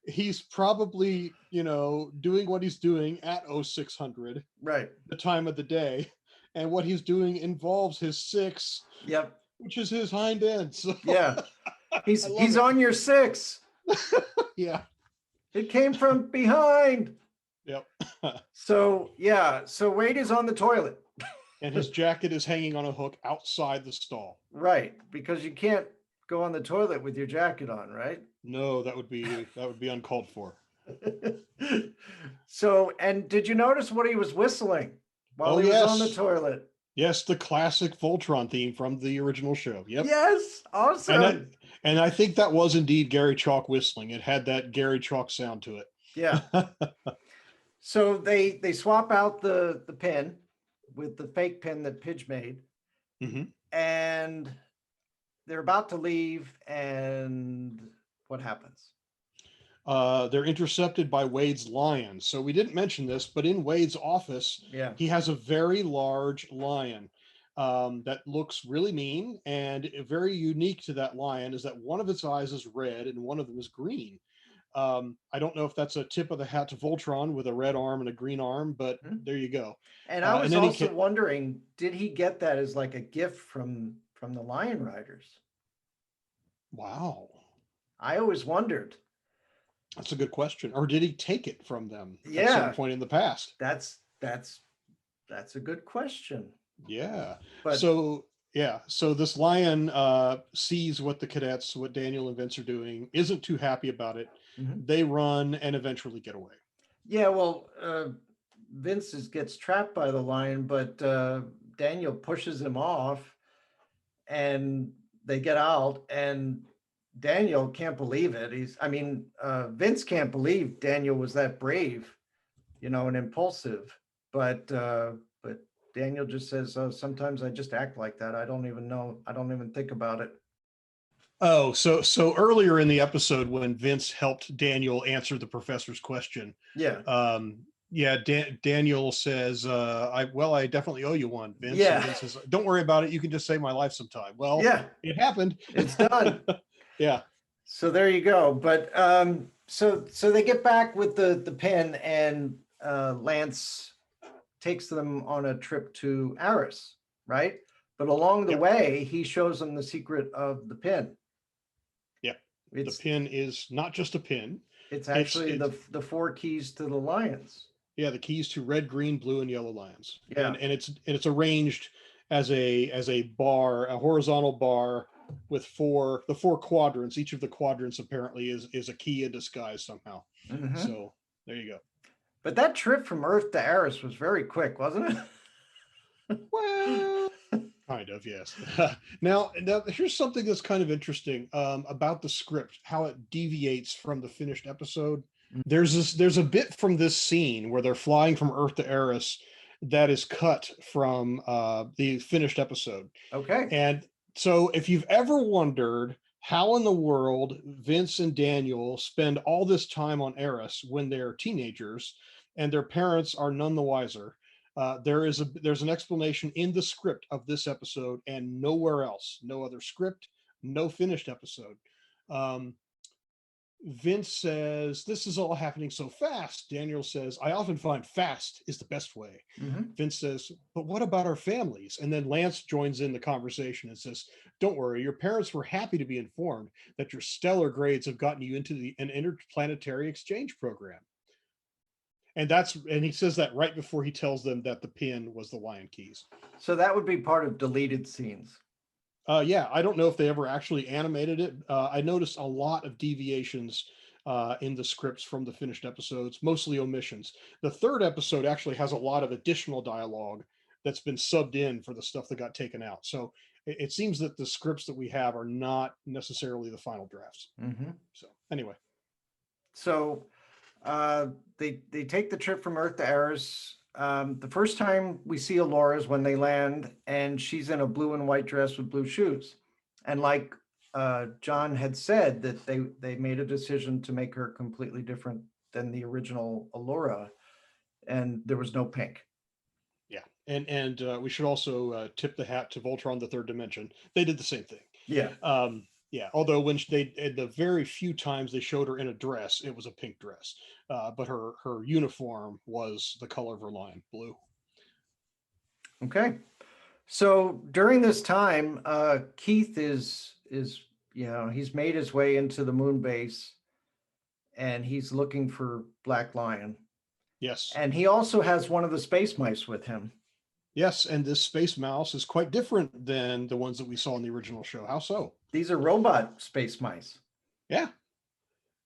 he's probably, doing what he's doing at 0600, right, the time of the day. And what he's doing involves his 6, yep, which is his hind end. So yeah, he's on your 6. Yeah. It came from behind. Yep. So Wade is on the toilet. And his jacket is hanging on a hook outside the stall. Right, because you can't go on the toilet with your jacket on, right? No, that would be uncalled for. So, and did you notice what he was whistling while he was on the toilet? Yes, the classic Voltron theme from the original show. Yep. Yes, awesome. And I think that was indeed Gary Chalk whistling. It had that Gary Chalk sound to it. Yeah. So they swap out the pin with the fake pin that Pidge made. Mm-hmm. And they're about to leave, and what happens? They're intercepted by Wade's lion. So we didn't mention this, but in Wade's office, he has a very large lion that looks really mean. And very unique to that lion is that one of its eyes is red and one of them is green. I don't know if that's a tip of the hat to Voltron with a red arm and a green arm, but there you go. And I was also wondering, did he get that as like a gift from the Lion Riders? Wow. I always wondered. That's a good question. Or did he take it from them at some point in the past? That's a good question. Yeah. So this lion sees what Daniel and Vince are doing, isn't too happy about it. Mm-hmm. They run and eventually get away. Yeah, well, Vince gets trapped by the lion, but Daniel pushes him off and they get out, and Daniel can't believe it. Vince can't believe Daniel was that brave, and impulsive, but Daniel just says, sometimes I just act like that. I don't even think about it. Oh, so earlier in the episode when Vince helped Daniel answer the professor's question. Yeah. Daniel says, I definitely owe you one, Vince. Yeah. And Vince says, don't worry about it. You can just save my life sometime. Well, yeah, it happened. It's done. Yeah. So there you go. But so they get back with the pin, and Lance takes them on a trip to Arus, right? But along the way, he shows them the secret of the pin. Yeah. The pin is not just a pin. It's actually the 4 keys to the lions. Yeah, the keys to red, green, blue, and yellow lions. Yeah. And it's arranged as a bar, a horizontal bar with the 4 quadrants. Each of the quadrants apparently is a key in disguise somehow. Mm-hmm. So there you go. But that trip from Earth to Arus was very quick, wasn't it? Well, kind of, yes. Now, here's something that's kind of interesting about the script, how it deviates from the finished episode. There's a bit from this scene where they're flying from Earth to Arus that is cut from the finished episode. Okay. And so if you've ever wondered how in the world Vince and Daniel spend all this time on Arus when they're teenagers and their parents are none the wiser, there's an explanation in the script of this episode and nowhere else. No other script, no finished episode. Vince says, "This is all happening so fast." Daniel says, "I often find fast is the best way." Mhm. Vince says, "But what about our families?" And then Lance joins in the conversation and says, "Don't worry, your parents were happy to be informed that your stellar grades have gotten you into an interplanetary exchange program." And he says that right before he tells them that the pin was the lion keys. So that would be part of deleted scenes. Yeah, I don't know if they ever actually animated it. I noticed a lot of deviations in the scripts from the finished episodes, mostly omissions. The third episode actually has a lot of additional dialogue that's been subbed in for the stuff that got taken out. So it seems that the scripts that we have are not necessarily the final drafts. Mhm. So anyway, So they take the trip from Earth to Arus. The first time we see Alora is when they land, and she's in a blue and white dress with blue shoes. And like John had said, that they made a decision to make her completely different than the original Alora, and there was no pink. yeah, and we should also tip the hat to Voltron: The Third Dimension. They did the same thing. Yeah. Yeah, although when they the very few times they showed her in a dress, it was a pink dress, but her uniform was the color of her line, blue. Okay. So during this time, Keith is he's made his way into the moon base, and he's looking for Black Lion. Yes, And he also has one of the space mice with him. yes, and this space mouse is quite different than the ones that we saw in the original show. How so? These are robot space mice. Yeah,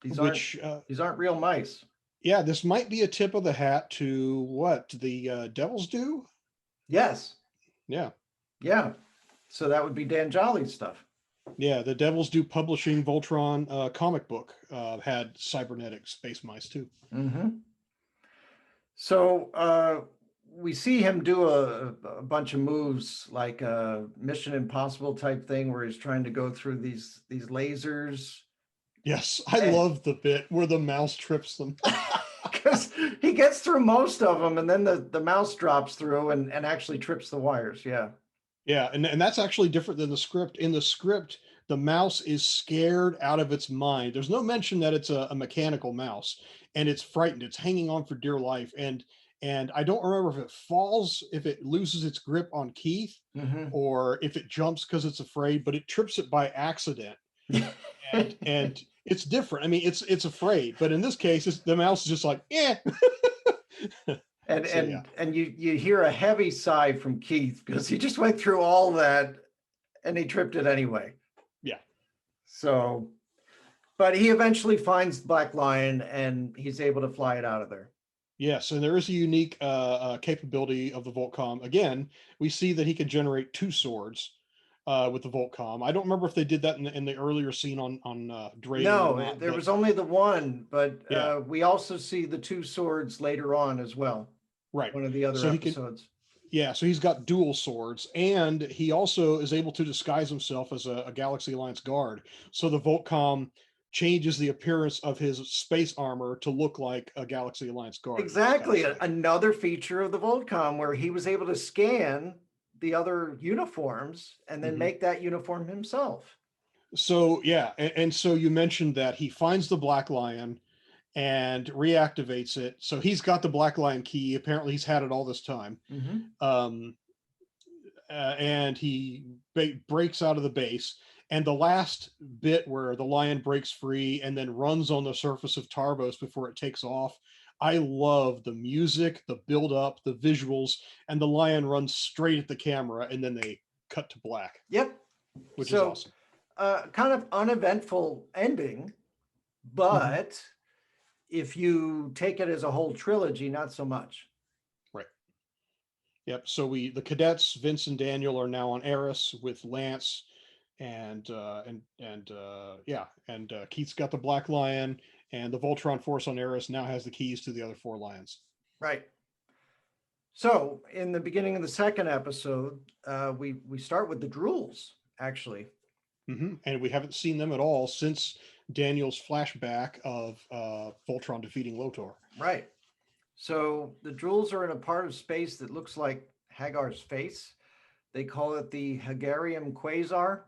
These which aren't real mice. yeah, this might be a tip of the hat to what the Devils do. Yes. Yeah, Yeah. So that would be Dan Jolly's stuff. yeah, the Devils do publishing Voltron comic book had cybernetic space mice too. Mm-hmm. So we see him do a bunch of moves like a Mission Impossible type thing where he's trying to go through these lasers. Yes, I love the bit where the mouse trips them. Because he gets through most of them, and then the mouse drops through and actually trips the wires. Yeah. Yeah, and that's actually different than the script. In the script, the mouse is scared out of its mind. There's no mention that it's a mechanical mouse, and it's frightened. It's hanging on for dear life, and I don't remember if it falls, if it loses its grip on Keith, Mm-hmm. or if it jumps because it's afraid, but it trips it by accident, and it's different. I mean, it's afraid, but in this case, the mouse is just like, yeah. And So, yeah. and you hear a heavy sigh from Keith because he just went through all that and he tripped it anyway. Yeah. So, but he eventually finds Black Lion and he's able to fly it out of there. Yes, and there is a unique capability of the Voltcom. Again, we see that he can generate two swords with the Voltcom. I don't remember if they did that in the earlier scene on Draven. No, or not, there but was only the one, but Yeah. we also see the two swords later on as well. right. One of the other So he episodes. Yeah, so he's got dual swords, and he also is able to disguise himself as a Galaxy Alliance guard. So the Voltcom changes the appearance of his space armor to look like a Galaxy Alliance guard. Exactly. Kind of Another feature of the Voltcom where he was able to scan the other uniforms and then Mhm. make that uniform himself. So yeah, and so you mentioned that he finds the Black Lion and reactivates it. So he's got the Black Lion key. Apparently, he's had it all this time. Mm-hmm. And he breaks out of the base. And the last bit where the lion breaks free and then runs on the surface of Tarvos before it takes off, I love the music, the build up, the visuals, and the lion runs straight at the camera, and then they cut to black. Yep. Which is awesome. Kind of uneventful ending, but if you take it as a whole trilogy, not so much. Right. Yep. So the cadets, Vince and Daniel, are now on Arus with Lance, and Keith's got the Black Lion, and the Voltron Force on Arus now has the keys to the other four lions. Right. So in the beginning of the second episode, we start with the Drools, actually. And we haven't seen them at all since Daniel's flashback of Voltron defeating Lotor. Right. So the Drools are in a part of space that looks like Hagar's face. They call it the Hagarium Quasar.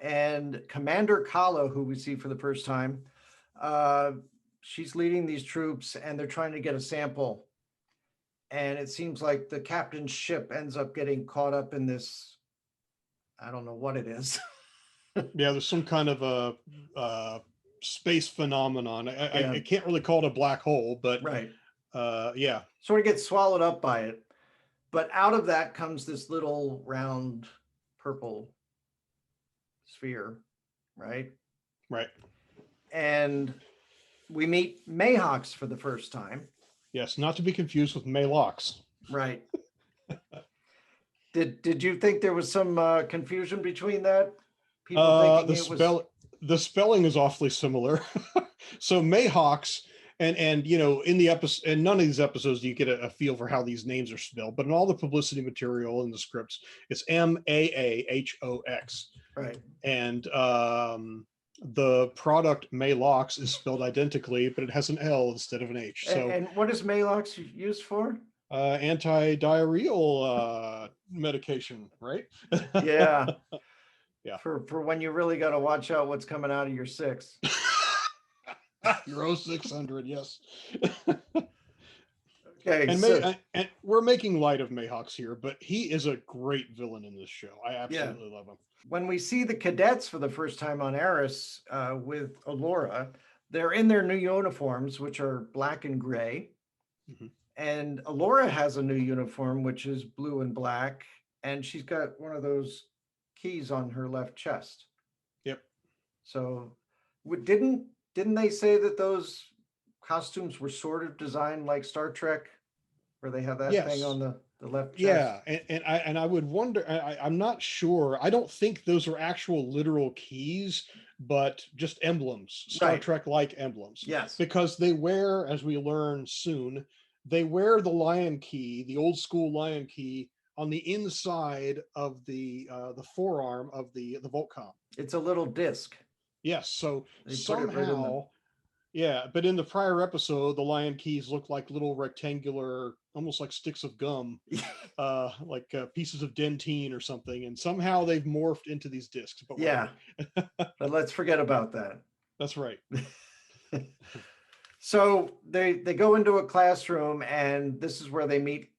And Commander Kala, who we see for the first time, she's leading these troops and they're trying to get a sample. And it seems like the captain's ship ends up getting caught up in this, I don't know what it is. Yeah, there's some kind of a space phenomenon. Yeah. I can't really call it a black hole, but Right. yeah. Sort of gets swallowed up by it. But out of that comes this little round purple sphere, right? Right. And we meet Mayhawks for the first time. Yes, not to be confused with Maylox. Right. Did you think there was some confusion between that? People thinking the spelling is awfully similar. So Mayhawks, and you know, in the episode, and none of these episodes do you get a feel for how these names are spelled, but in all the publicity material in the scripts, it's Mahhox. Right. And the product Maylox is spelled identically, but it has an L instead of an H. So, and what is Maylox used for? Anti-diarrheal medication, right? Yeah. Yeah. For when you really got to watch out what's coming out of your six. Euro 600, yes. Okay. And we're making light of Mayhawks here, but he is a great villain in this show. I absolutely love him. When we see the cadets for the first time on Arus with Allura, they're in their new uniforms, which are black and gray. Mm-hmm. And Allura has a new uniform, which is blue and black. And she's got one of those keys on her left chest. Yep. So didn't they say that those costumes were sort of designed like Star Trek, where they have that thing on the left chest? Yeah, and I would wonder, I'm not sure. I don't think those are actual literal keys, but just emblems, Star Trek-like emblems. Yes. Because they wear, as we learn soon, they wear the lion key, the old school lion key, on the inside of the forearm of the Voltcom. It's a little disc. Yes, so They somehow, yeah, but in the prior episode, the lion keys look like little rectangular, almost like sticks of gum, like pieces of dentine or something, and somehow they've morphed into these discs. But yeah, but let's forget about that. That's right. So they go into a classroom, and this is where they meet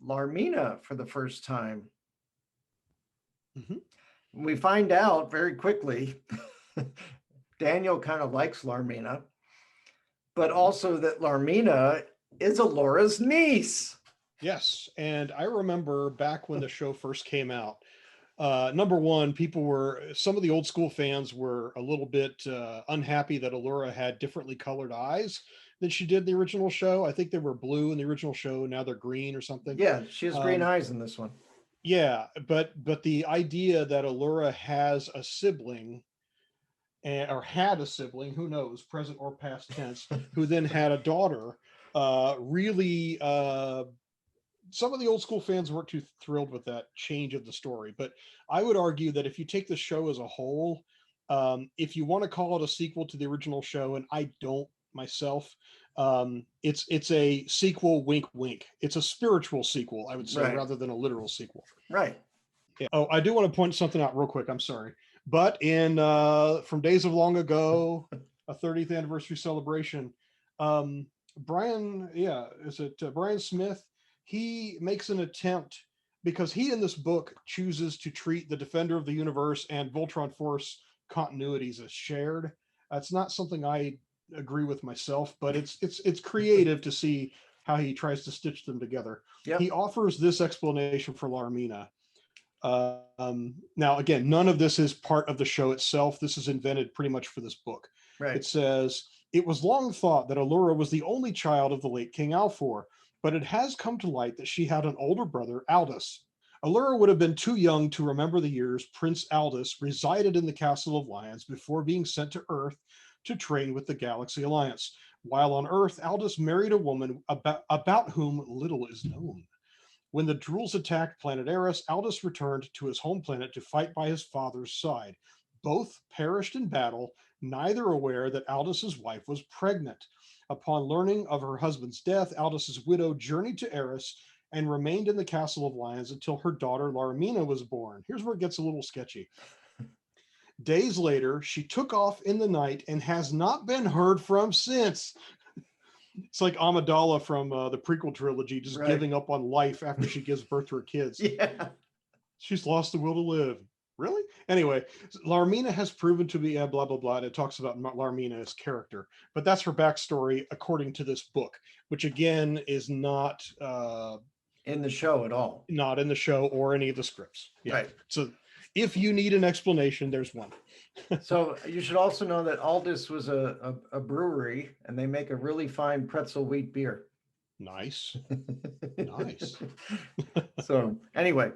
Larmina for the first time. Mm-hmm. We find out very quickly Daniel kind of likes Larmina, but also that Larmina is Allura's niece. Yes, and I remember back when the show first came out, number one, some of the old school fans were a little bit unhappy that Allura had differently colored eyes than she did in the original show. I think they were blue in the original show, now they're green or something. Yeah, she has green eyes in this one. Yeah, but the idea that Allura has a sibling, or had a sibling, who knows, present or past tense, who then had a daughter, really, some of the old school fans weren't too thrilled with that change of the story. But I would argue that if you take the show as a whole, if you want to call it a sequel to the original show, and I don't myself, it's a sequel, wink wink. It's a spiritual sequel, I would say, rather than a literal sequel. Right. Yeah. Oh, I do want to point something out real quick, I'm sorry, but in From Days of Long Ago, a 30th anniversary celebration, Brian Smith, he makes an attempt, because he in this book chooses to treat the Defender of the Universe and Voltron Force continuities as shared. That's not something I agree with myself, but it's creative to see how he tries to stitch them together. Yep. He offers this explanation for Larmina. Now, again, none of this is part of the show itself. This is invented pretty much for this book. Right. It says, "It was long thought that Allura was the only child of the late King Alfor, but it has come to light that she had an older brother, Aldous. Allura would have been too young to remember the years Prince Aldous resided in the Castle of Lions before being sent to Earth to train with the Galaxy Alliance. While on Earth, Aldous married a woman about whom little is known. When the Drools attacked planet Arus, Aldous returned to his home planet to fight by his father's side. Both perished in battle, neither aware that Aldous's wife was pregnant. Upon learning of her husband's death, Aldous's widow journeyed to Arus and remained in the Castle of Lions until her daughter Larmina was born." Here's where it gets a little sketchy. Days later, she took off in the night and has not been heard from since. It's like Amidala from the prequel trilogy, just giving up on life after she gives birth to her kids. Yeah. She's lost the will to live. Really? Anyway, Larmina has proven to be blah, blah, blah. And it talks about Larmina's character. But that's her backstory according to this book, which again is not in the show at all. Not in the show or any of the scripts. Yeah. Right. So if you need an explanation, there's one. So you should also know that Aldous was a brewery, and they make a really fine pretzel wheat beer. Nice. Nice. So anyway,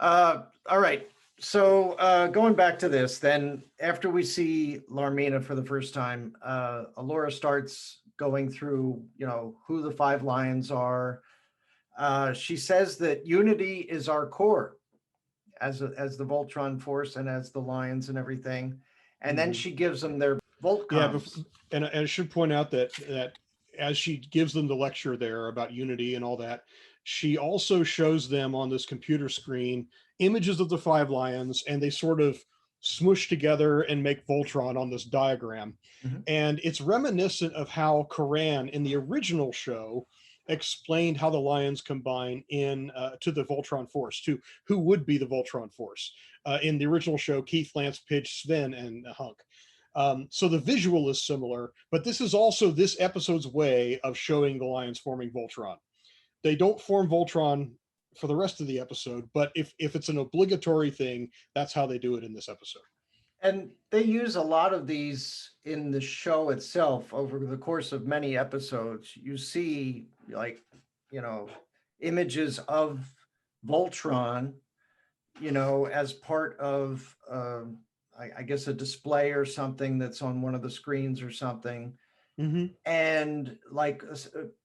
all right. So going back to this, then after we see Larmina for the first time, Allura starts going through, who the five lions are. She says that unity is our core as the Voltron Force and as the lions and everything. And then she gives them their Voltcoms. Yeah, and I should point out that as she gives them the lecture there about unity and all that, she also shows them on this computer screen images of the five lions, and they sort of smush together and make Voltron on this diagram. Mm-hmm. And it's reminiscent of how Karan in the original show explained how the lions combine in to the Voltron Force, to who would be the Voltron Force. In the original show, Keith, Lance, Pidge, Sven, and Hunk. So the visual is similar, but this is also this episode's way of showing the lions forming Voltron. They don't form Voltron for the rest of the episode, but if it's an obligatory thing, that's how they do it in this episode. And they use a lot of these in the show itself over the course of many episodes. You see, images of Voltron, as part of, I guess, a display or something that's on one of the screens or something. Mm-hmm. And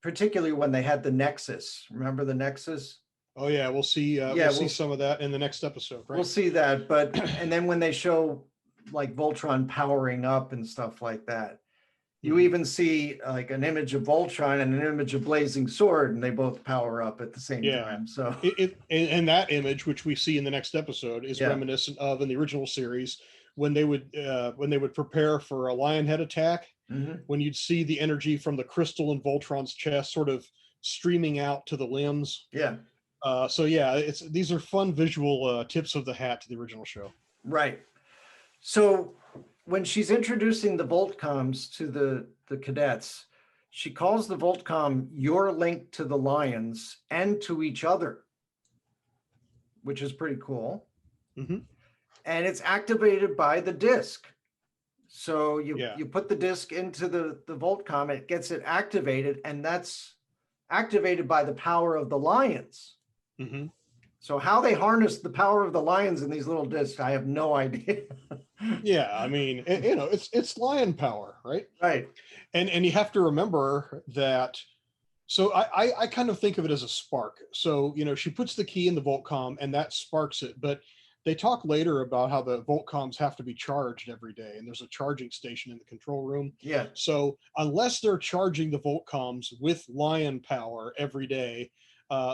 particularly when they had the Nexus. Remember the Nexus? Oh yeah, we'll see. We'll see some of that in the next episode, right? We'll see that, but and then when they show Voltron powering up and stuff like that, you even see an image of Voltron and an image of Blazing Sword, and they both power up at the same time. So and that image, which we see in the next episode, is reminiscent of in the original series when they would prepare for a lion head attack. Mm-hmm. When you'd see the energy from the crystal in Voltron's chest sort of streaming out to the limbs. Yeah. These are fun visual tips of the hat to the original show. Right. So when she's introducing the Voltcoms to the cadets, she calls the Voltcom your link to the lions and to each other, which is pretty cool. Mm-hmm. And it's activated by the disc. So you put the disc into the Voltcom, it gets it activated, and that's activated by the power of the lions. Mm-hmm. So how they harness the power of the lions in these little discs, I have no idea. Yeah, I mean, it's lion power, right? Right. And you have to remember that. So I kind of think of it as a spark. So, she puts the key in the Voltcom and that sparks it. But they talk later about how the Voltcoms have to be charged every day, and there's a charging station in the control room. Yeah. So unless they're charging the Voltcoms with lion power every day,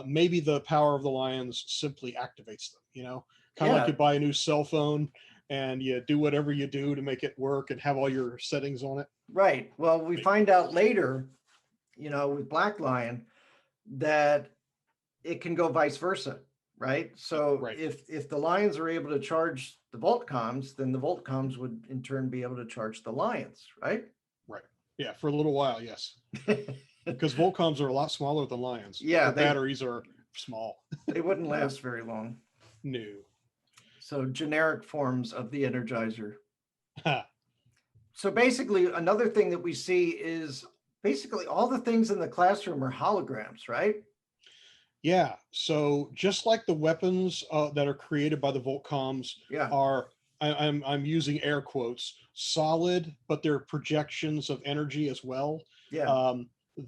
maybe the power of the lions simply activates them, kind of like you buy a new cell phone and you do whatever you do to make it work and have all your settings on it. Right. Well, we find out later, with Black Lion, that it can go vice versa, right? So if the lions are able to charge the Voltcoms, then the Voltcoms would in turn be able to charge the lions, right? Right. Yeah, for a little while, yes. Because Voltcoms are a lot smaller than lions. Yeah. The batteries are small. They wouldn't last very long. No. So generic forms of the Energizer. So basically, another thing that we see is basically all the things in the classroom are holograms, right? Yeah. So just like the weapons that are created by the Voltcoms are, I'm using air quotes, solid, but they're projections of energy as well. Yeah.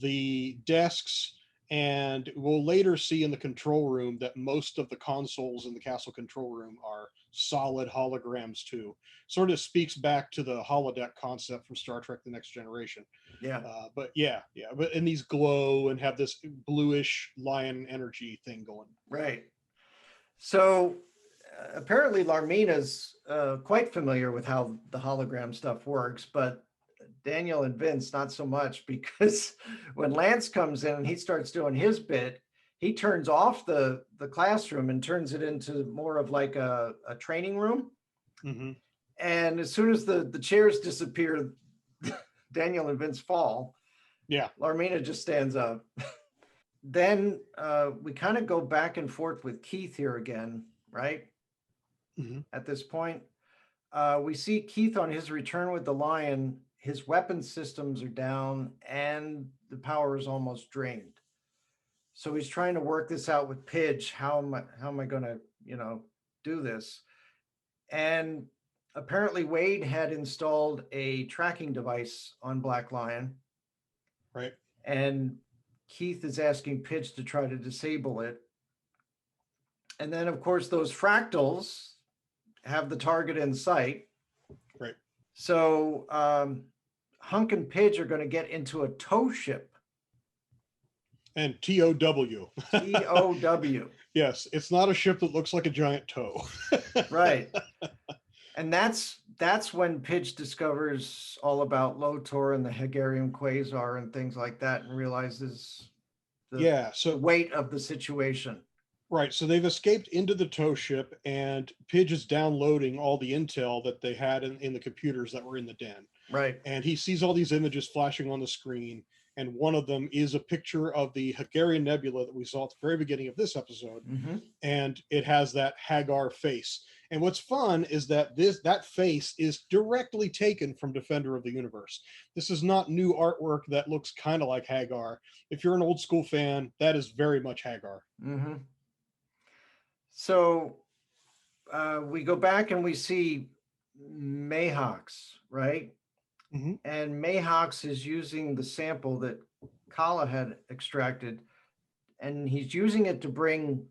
The desks, and we'll later see in the control room that most of the consoles in the castle control room are solid holograms too. Sort of speaks back to the holodeck concept from Star Trek: The Next Generation. Yeah. But and these glow and have this bluish lion energy thing going. Right. So apparently Larmina's quite familiar with how the hologram stuff works, but Daniel and Vince not so much, because when Lance comes in and he starts doing his bit, he turns off the classroom and turns it into more of like a training room. Mm-hmm. And as soon as the chairs disappear, Daniel and Vince fall. Yeah. Larmina just stands up. Then we kind of go back and forth with Keith here again, right? Mm-hmm. At this point, we see Keith on his return with the lion. His weapon systems are down and the power is almost drained. So he's trying to work this out with Pidge. How am I going to, do this? And apparently Wade had installed a tracking device on Black Lion. Right. And Keith is asking Pidge to try to disable it. And then, of course, those fractals have the target in sight. Right. So Hunk and Pidge are going to get into a tow ship. And TOW. TOW. Yes, it's not a ship that looks like a giant toe. Right. And that's when Pidge discovers all about Lotor and the Hegarian Quasar and things like that, and realizes the weight of the situation. Right. So they've escaped into the tow ship, and Pidge is downloading all the intel that they had in the computers that were in the den. Right. And he sees all these images flashing on the screen. And one of them is a picture of the Hegarian Nebula that we saw at the very beginning of this episode. Mm-hmm. And it has that Hagar face. And what's fun is that that face is directly taken from Defender of the Universe. This is not new artwork that looks kind of like Hagar. If you're an old school fan, that is very much Hagar. Mm-hmm. So we go back and we see Mayhawks, right? Mm-hmm. And Mayhawks is using the sample that Kala had extracted, and he's using it to bring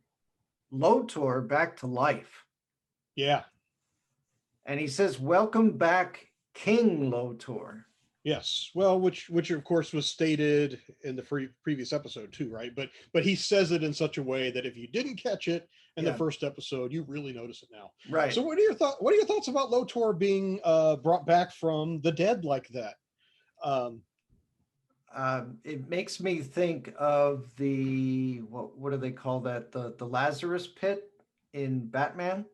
Lotor back to life. Yeah. And he says, "Welcome back, King Lotor." Yes. Well, which of course was stated in the previous episode too, right? But he says it in such a way that if you didn't catch it in the first episode, you really notice it now. Right. So what are your thoughts about Lotor being brought back from the dead like that? It makes me think of the what do they call that? The Lazarus Pit in Batman.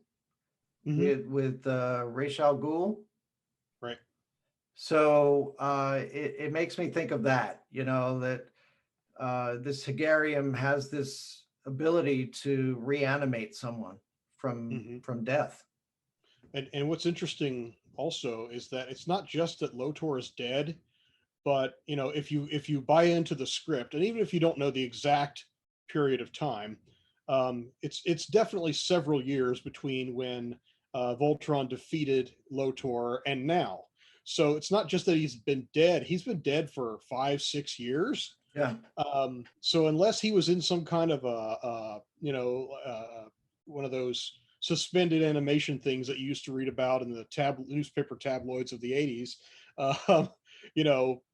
Mm-hmm. with Ra's al Ghul. Right. So it makes me think of that, that this Hegarium has this ability to reanimate someone from death. And what's interesting also is that it's not just that Lotor is dead, but if you buy into the script, and even if you don't know the exact period of time, it's definitely several years between when Voltron defeated Lotor and now. So it's not just that he's been dead for 5-6 years. Yeah. So unless he was in some kind of one of those suspended animation things that you used to read about in the newspaper tabloids of the 80s,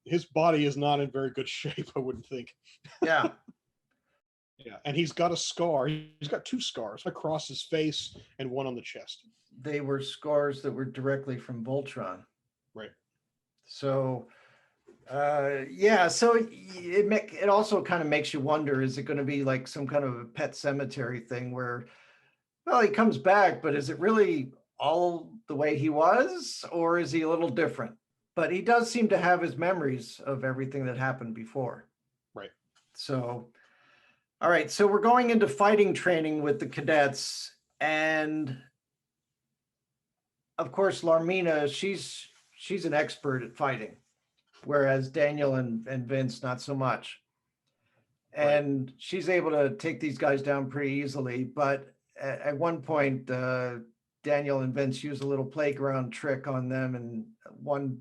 his body is not in very good shape, I wouldn't think. Yeah. Yeah. And he's got a scar. He's got 2 scars across his face and one on the chest. They were scars that were directly from Voltron. Right. So, so it also kind of makes you wonder, is it going to be like some kind of a Pet Cemetery thing where, well, he comes back, but is it really all the way he was, or is he a little different? But he does seem to have his memories of everything that happened before. Right. So, all right. So we're going into fighting training with the cadets, and of course, Larmina, she's an expert at fighting, whereas Daniel and Vince, not so much. And she's able to take these guys down pretty easily. But at one point, Daniel and Vince use a little playground trick on them, and one,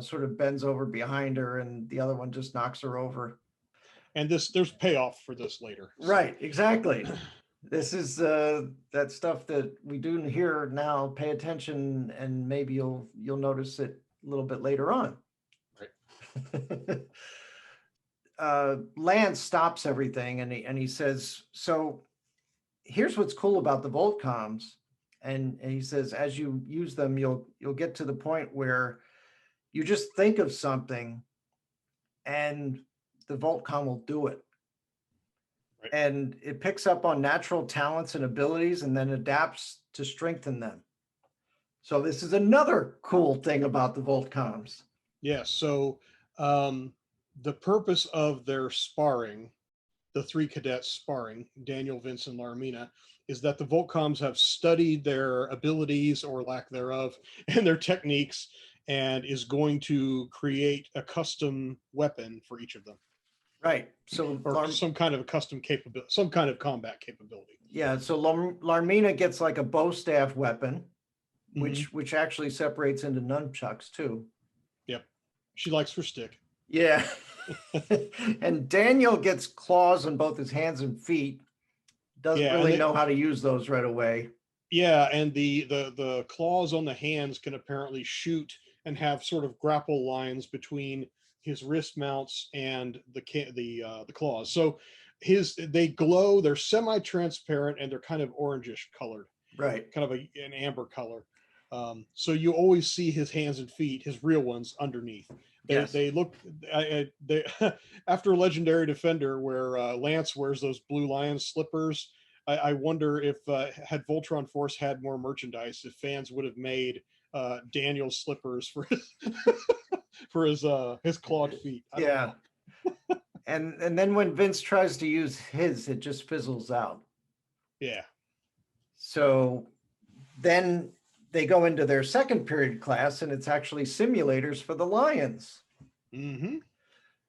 sort of bends over behind her, and the other one just knocks her over. And there's payoff for this later. Right, exactly. This is that stuff that we do here now. Pay attention, and maybe you'll notice it a little bit later on. Right. Lance stops everything, and he says, "So here's what's cool about the Voltcoms, and he says, as you use them, you'll get to the point where you just think of something and the Voltcom will do it. Right. And it picks up on natural talents and abilities and then adapts to strengthen them. So this is another cool thing about the Voltcoms. Yeah. So the purpose of their sparring, the three cadets sparring, Daniel, Vince, and Larmina, is that the Voltcoms have studied their abilities or lack thereof and their techniques, and is going to create a custom weapon for each of them. Right. So or some kind of a custom capability, some kind of combat capability. Yeah. So Larmina gets like a bow staff weapon, which actually separates into nunchucks too. Yep. She likes her stick. Yeah. And Daniel gets claws on both his hands and feet. Doesn't really know how to use those right away. Yeah, and the claws on the hands can apparently shoot and have sort of grapple lines between his wrist mounts and the claws. So they glow, they're semi-transparent, and they're kind of orangish colored. Right. Kind of an amber color. So you always see his hands and feet, his real ones, underneath. They look after Legendary Defender, where Lance wears those blue lion slippers. I wonder if had Voltron Force had more merchandise, if fans would have made Daniel's slippers for his clawed feet. I don't know. and then when Vince tries to use his, it just fizzles out. Yeah. So then they go into their second period class, and it's actually simulators for the Lions. Mm-hmm.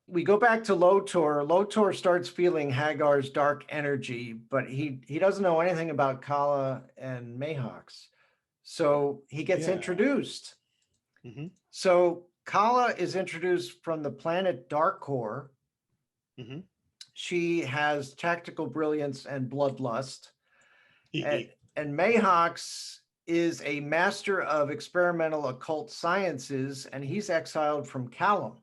We go back to Lotor. Lotor starts feeling Hagar's dark energy, but he doesn't know anything about Kala and Mayhawks. So he gets introduced. Mm-hmm. So Kala is introduced from the planet Darkor. Mm-hmm. She has tactical brilliance and bloodlust. And Mayhawks is a master of experimental occult sciences, and he's exiled from Callum.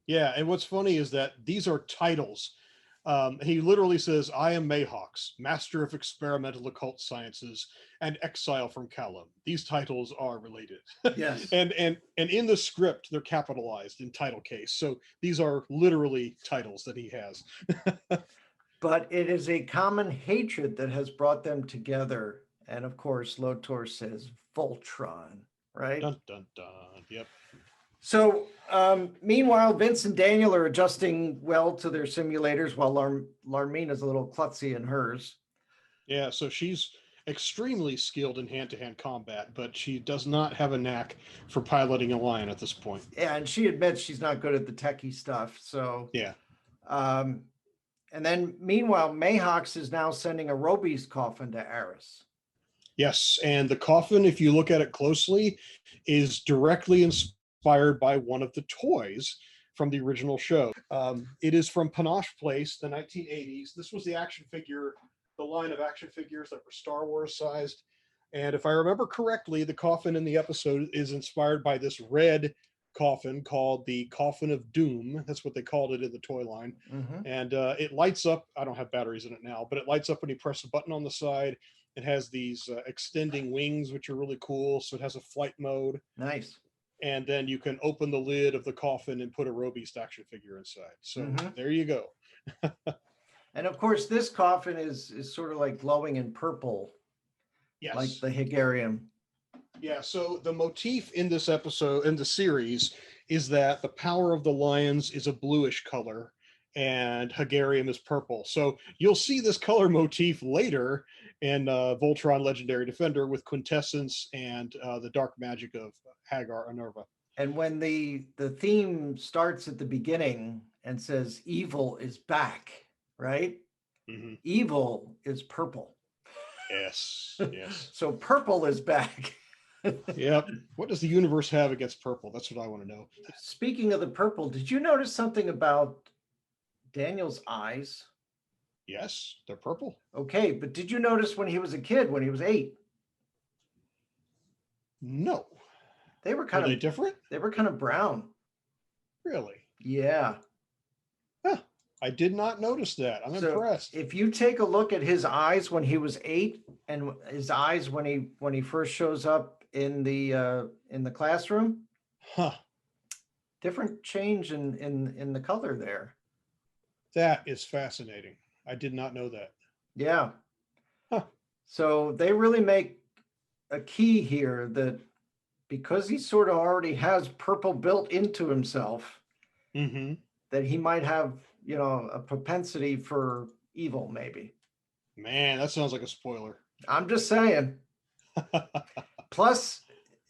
Yeah, and what's funny is that these are titles. He literally says, "I am Mayhawks, master of experimental occult sciences, and exile from Callum." These titles are related. Yes. and in the script, they're capitalized in title case. So these are literally titles that he has. But it is a common hatred that has brought them together. And of course, Lotor says Voltron, right? Dun, dun, dun. Yep. So meanwhile, Vince and Daniel are adjusting well to their simulators, while Larmina's a little klutzy in hers. Yeah, so she's extremely skilled in hand-to-hand combat, but she does not have a knack for piloting a lion at this point. Yeah, and she admits she's not good at the techie stuff. So yeah. And then meanwhile, Mayhawks is now sending a Roby's coffin to Arus. Yes, and the coffin, if you look at it closely, is directly inspired by one of the toys from the original show. It is from Panache Place, the 1980s. This was the action figure, the line of action figures that were Star Wars sized. And if I remember correctly, the coffin in the episode is inspired by this red coffin called the Coffin of Doom. That's what they called it in the toy line. Mm-hmm. And it lights up. I don't have batteries in it now, but it lights up when you press a button on the side. It has these extending wings, which are really cool. So it has a flight mode. Nice. And then you can open the lid of the coffin and put a Robeast action figure inside. So there you go. And of course, this coffin is sort of like glowing in purple. Yes. Like the Hagarium. Yeah, so the motif in this episode, in the series, is that the power of the lions is a bluish color and Hagarium is purple. So you'll see this color motif later in Voltron Legendary Defender with Quintessence and the dark magic of Hagar Anerva. And when the theme starts at the beginning and says evil is back, right? Mm-hmm. Evil is purple. Yes, yes. So purple is back. Yep. What does the universe have against purple? That's what I want to know. Speaking of the purple, did you notice something about Daniel's eyes? Yes, they're purple. Okay, but did you notice when he was a kid, when he was 8? No. They were kind of different? They were kind of brown. Really? Yeah. Huh. I did not notice that. I'm So impressed. if you take a look at his eyes when he was 8 and his eyes when he first shows up in the classroom, Huh. different change in the color there. That is fascinating. I did not know that. Yeah. Huh. So they really make a key here that because he sort of already has purple built into himself, Mm-hmm. that he might have, a propensity for evil, maybe. Man, that sounds like a spoiler. I'm just saying. Plus,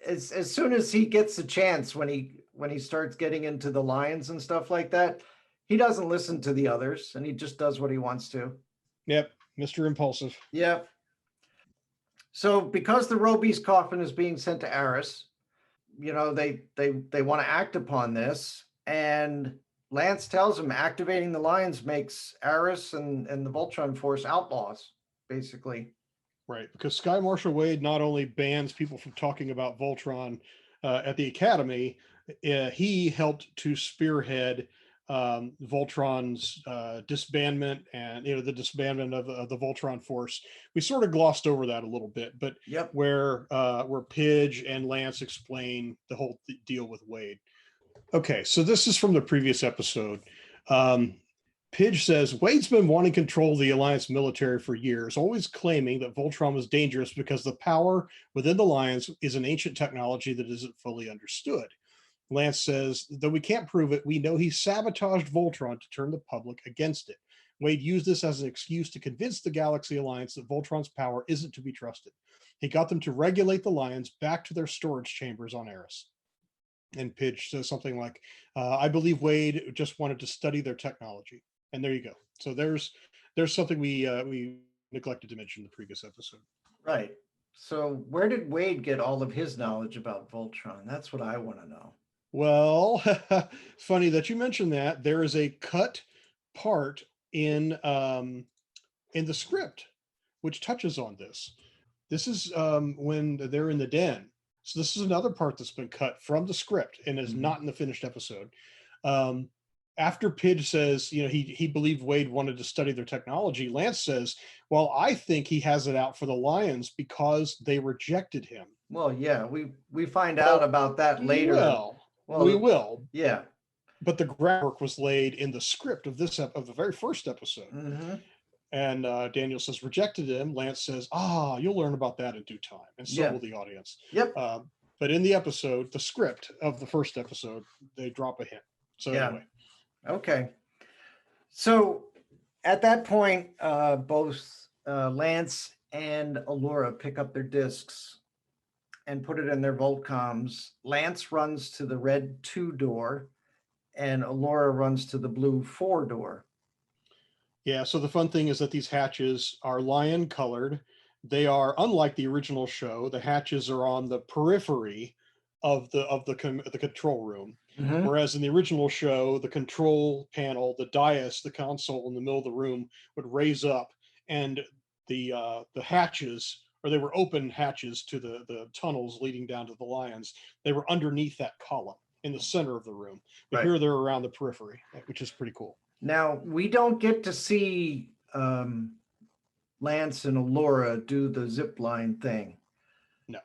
as soon as he gets a chance, when he starts getting into the lions and stuff like that, he doesn't listen to the others and he just does what he wants to. Yep, Mr. Impulsive. Yep. So because the Roby's coffin is being sent to Arus, they want to act upon this, and Lance tells him activating the lions makes Arus and the Voltron Force outlaws, basically. Right, because Sky Marshal Wade not only bans people from talking about Voltron at the Academy, he helped to spearhead Voltron's disbandment and the disbandment of the Voltron Force. We sort of glossed over that a little bit, but Yep. where Pidge and Lance explain the whole deal with Wade. Okay, so this is from the previous episode. Pidge says, Wade's been wanting control of the Alliance military for years, always claiming that Voltron was dangerous because the power within the Alliance is an ancient technology that isn't fully understood. Lance says, though we can't prove it, we know he sabotaged Voltron to turn the public against it. Wade used this as an excuse to convince the Galaxy Alliance that Voltron's power isn't to be trusted. He got them to regulate the Lions back to their storage chambers on Arus. And Pidge says something like, I believe Wade just wanted to study their technology. And there you go. So there's something we neglected to mention in the previous episode. Right. So where did Wade get all of his knowledge about Voltron? That's what I want to know. Well, funny that you mentioned that. There is a cut part in the script which touches on this. This is when they're in the den. So this is another part that's been cut from the script and is not in the finished episode. After Pidge says, he believed Wade wanted to study their technology, Lance says, well, I think he has it out for the Lions because they rejected him. Well, yeah, we find out about that later. Well, we will. Yeah. But the groundwork was laid in the script of of the very first episode. Mm-hmm. And Daniel says, rejected him. Lance says, you'll learn about that in due time. And so will the audience. Yep. But in the episode, the script of the first episode, they drop a hint. So anyway. Okay. So at that point, both Lance and Allura pick up their discs and put it in their Voltcoms. Lance runs to the red 2 door and Allura runs to the blue 4 door. Yeah, so the fun thing is that these hatches are lion colored. They are, unlike the original show, the hatches are on the periphery of the control room. Mm-hmm. Whereas in the original show, the control panel, the dais, the console in the middle of the room would raise up, and the hatches, or they were open hatches to the tunnels leading down to the lions. They were underneath that column in the center of the room. But here they're around the periphery, which is pretty cool. Now, we don't get to see Lance and Allura do the zip line thing. No.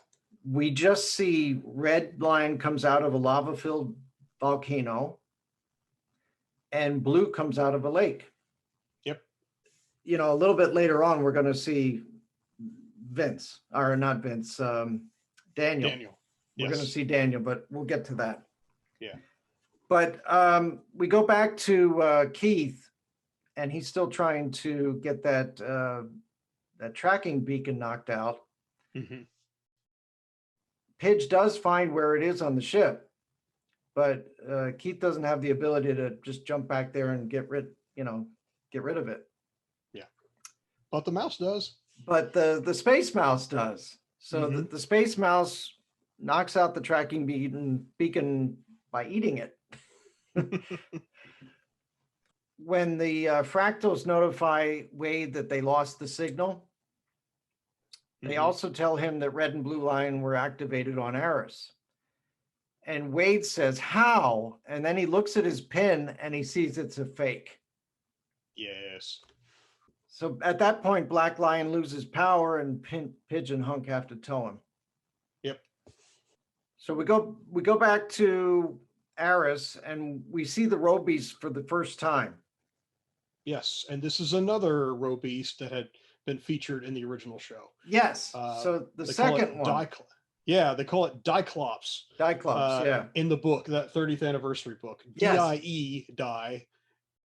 We just see red lion comes out of a lava-filled volcano and blue comes out of a lake. Yep. A little bit later on, we're going to see Daniel. We're going to see Daniel, but we'll get to that. Yeah. But we go back to Keith, and he's still trying to get that tracking beacon knocked out. Mm-hmm. Pidge does find where it is on the ship, but Keith doesn't have the ability to just jump back there and get rid of it. Yeah, but the mouse does. But the space mouse does. So the space mouse knocks out the tracking beacon by eating it. When the fractals notify Wade that they lost the signal, they also tell him that red and blue lion were activated on Arus. And Wade says, how? And then he looks at his pin and he sees it's a fake. Yes. So at that point, Black Lion loses power and Pidge and Hunk have to tow him. Yep. So we go back to Arus and we see the Robies for the first time. Yes, and this is another row beast that had been featured in the original show. Yes. So the second one. They call it Diclops. Diclops, in the book, that 30th anniversary book. Yes.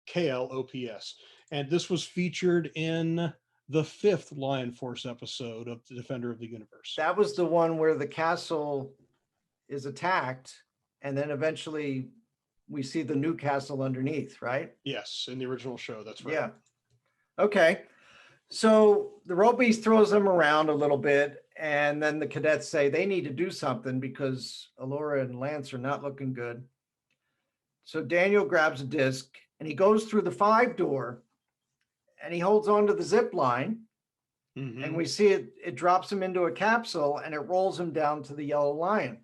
Klops. And this was featured in the 5th Lion Force episode of The Defender of the Universe. That was the one where the castle is attacked, and then eventually we see the new castle underneath, right? Yes, in the original show, that's right. Yeah. Okay. So the Robies throws them around a little bit, and then the cadets say they need to do something because Allura and Lance are not looking good. So Daniel grabs a disc and he goes through the 5 door and he holds on to the zip line. Mm-hmm. And we see it drops him into a capsule and it rolls him down to the Yellow Lion.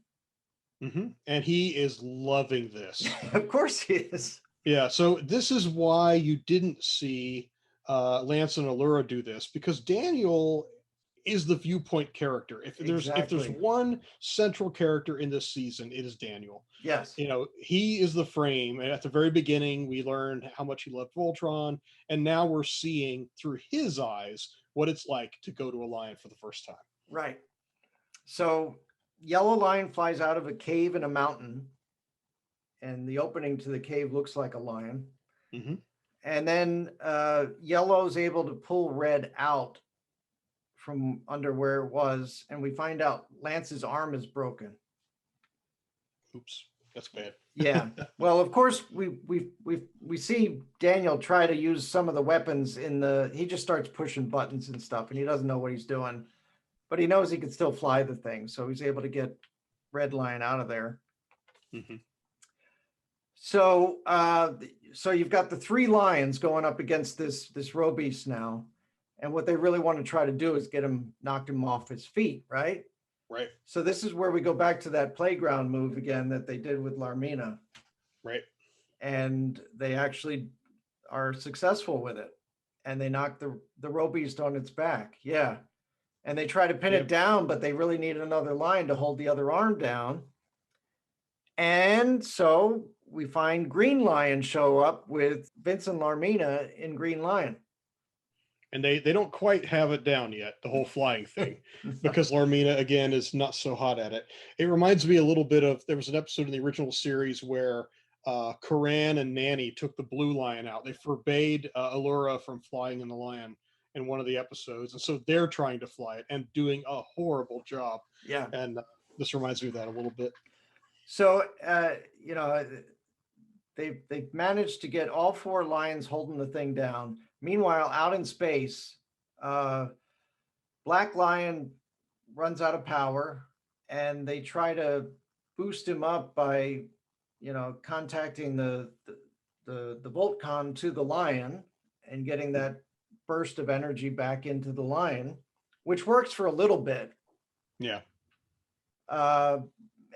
Mm-hmm. And he is loving this. Of course he is. Yeah, so this is why you didn't see Lance and Allura do this, because Daniel is the viewpoint character. If there's one central character in this season, it is Daniel. Yes. He is the frame. And at the very beginning, we learned how much he loved Voltron, and now we're seeing through his eyes what it's like to go to a lion for the first time. Right. So Yellow Lion flies out of a cave in a mountain, and the opening to the cave looks like a lion. Mm-hmm. And then Yellow's able to pull Red out from under where it was, and we find out Lance's arm is broken. Oops, that's bad. Yeah. Well, of course, we see Daniel try to use some of the weapons he just starts pushing buttons and stuff, and he doesn't know what he's doing, but he knows he can still fly the thing, so he's able to get Red Lion out of there. Mm-hmm. So you've got the 3 lions going up against this Robeast now, and what they really want to try to do is knock him off his feet, right? Right. So this is where we go back to that playground move again that they did with Larmina. Right. And they actually are successful with it, and they knock the Robeast on its back. Yeah. And they try to pin it down, but they really need another lion to hold the other arm down. And so we find Green Lion show up with Vince and Larmina in Green Lion. And they don't quite have it down yet, the whole flying thing, because Larmina, again, is not so hot at it. It reminds me a little bit of, there was an episode in the original series where Karan and Nanny took the Blue Lion out. They forbade Allura from flying in the lion in one of the episodes. And so they're trying to fly it and doing a horrible job. Yeah. And this reminds me of that a little bit. So, they've managed to get all 4 lions holding the thing down. Meanwhile, out in space, Black Lion runs out of power, and they try to boost him up by, contacting the Voltron to the lion and getting that burst of energy back into the lion, which works for a little bit. Yeah. And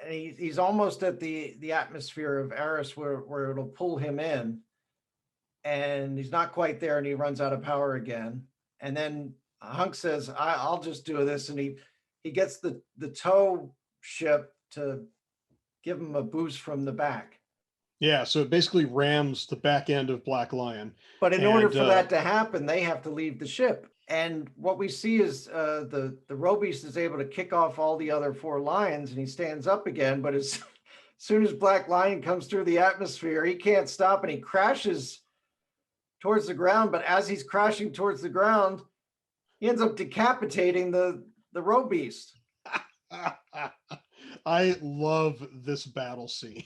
he's almost at the atmosphere of Arus where it'll pull him in, and he's not quite there, and he runs out of power again. And then Hunk says, I'll just do this, and he gets the tow ship to give him a boost from the back. Yeah, so it basically rams the back end of Black Lion. But in order for that to happen, they have to leave the ship. And what we see is the Robeast is able to kick off all the other 4 lions, and he stands up again. But as soon as Black Lion comes through the atmosphere, he can't stop, and he crashes towards the ground. But as he's crashing towards the ground, he ends up decapitating the Robeast. I love this battle scene.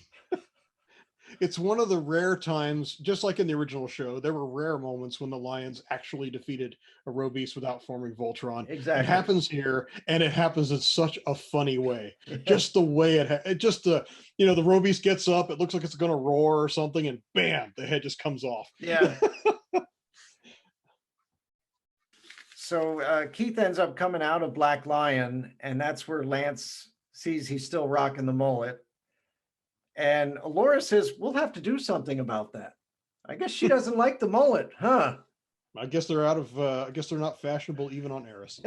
It's one of the rare times, just like in the original show, there were rare moments when the lions actually defeated a Robeast without forming Voltron. Exactly. It happens here, and it happens in such a funny way. Just the way the Robeast gets up, it looks like it's going to roar or something, and bam, the head just comes off. Yeah. So Keith ends up coming out of Black Lion, and that's where Lance sees he's still rocking the mullet. And Allura says, we'll have to do something about that. I guess she doesn't like the mullet, huh? I guess they're out of. I guess they're not fashionable even on Arus.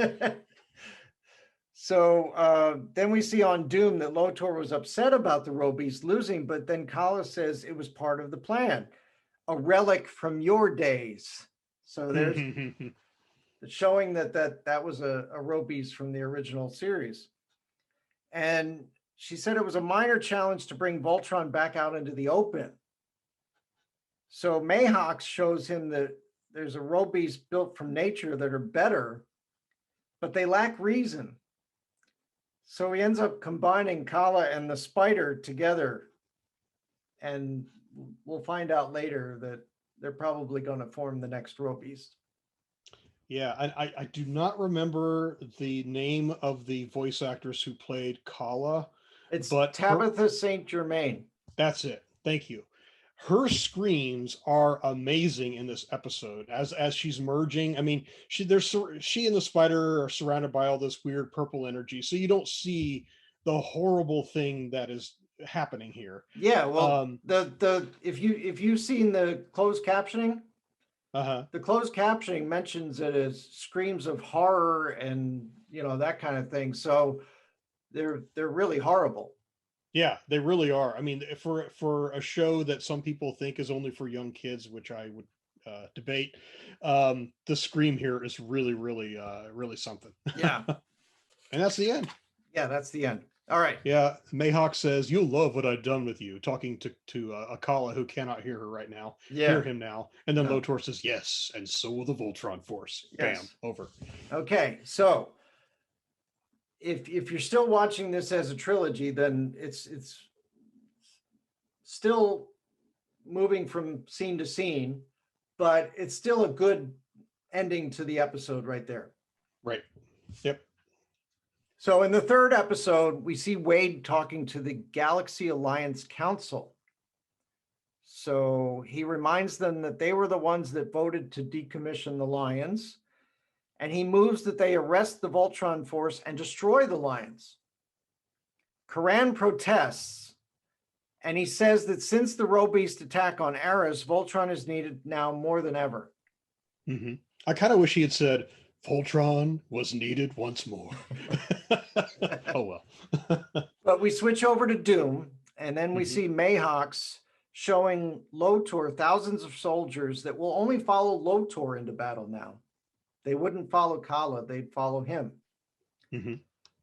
So then we see on Doom that Lotor was upset about the Robeast losing, but then Kala says it was part of the plan, a relic from your days. So there's showing that was a Robeast from the original series. And she said it was a minor challenge to bring Voltron back out into the open. So Mayhawks shows him that there's a Robeast built from nature that are better, but they lack reason. So he ends up combining Kala and the spider together. And we'll find out later that they're probably going to form the next Robeast. Yeah, I do not remember the name of the voice actress who played Kala. It's but Tabitha St. Germain. That's it. Thank you. Her screams are amazing in this episode as she's merging. I mean, she and the spider are surrounded by all this weird purple energy, so you don't see the horrible thing that is happening here. Yeah, well, the if you've seen the closed captioning, the closed captioning mentions it as screams of horror and that kind of thing. So they're really horrible. Yeah, they really are. I mean, for a show that some people think is only for young kids, which I would debate, the scream here is really, really, really something. Yeah. And that's the end. Yeah, that's the end. All right. Yeah, Mayhawk says, "You'll love what I've done with you," talking to Akala, who cannot hear her right now. Yeah. Hear him now. And then Lotor says, "Yes, and so will the Voltron Force." Yes. Bam, over. Okay, so if you're still watching this as a trilogy, then it's still moving from scene to scene, but it's still a good ending to the episode right there. Right. Yep. So in the third episode, we see Wade talking to the Galaxy Alliance Council. So he reminds them that they were the ones that voted to decommission the Lions. And he moves that they arrest the Voltron Force and destroy the Lions. Karan protests, and he says that since the Robeast attack on Arus, Voltron is needed now more than ever. Mm-hmm. I kind of wish he had said, Voltron was needed once more. Oh, well. But we switch over to Doom, and then we see Mayhawks showing Lotor thousands of soldiers that will only follow Lotor into battle now. They wouldn't follow Kala, they'd follow him. Mm-hmm.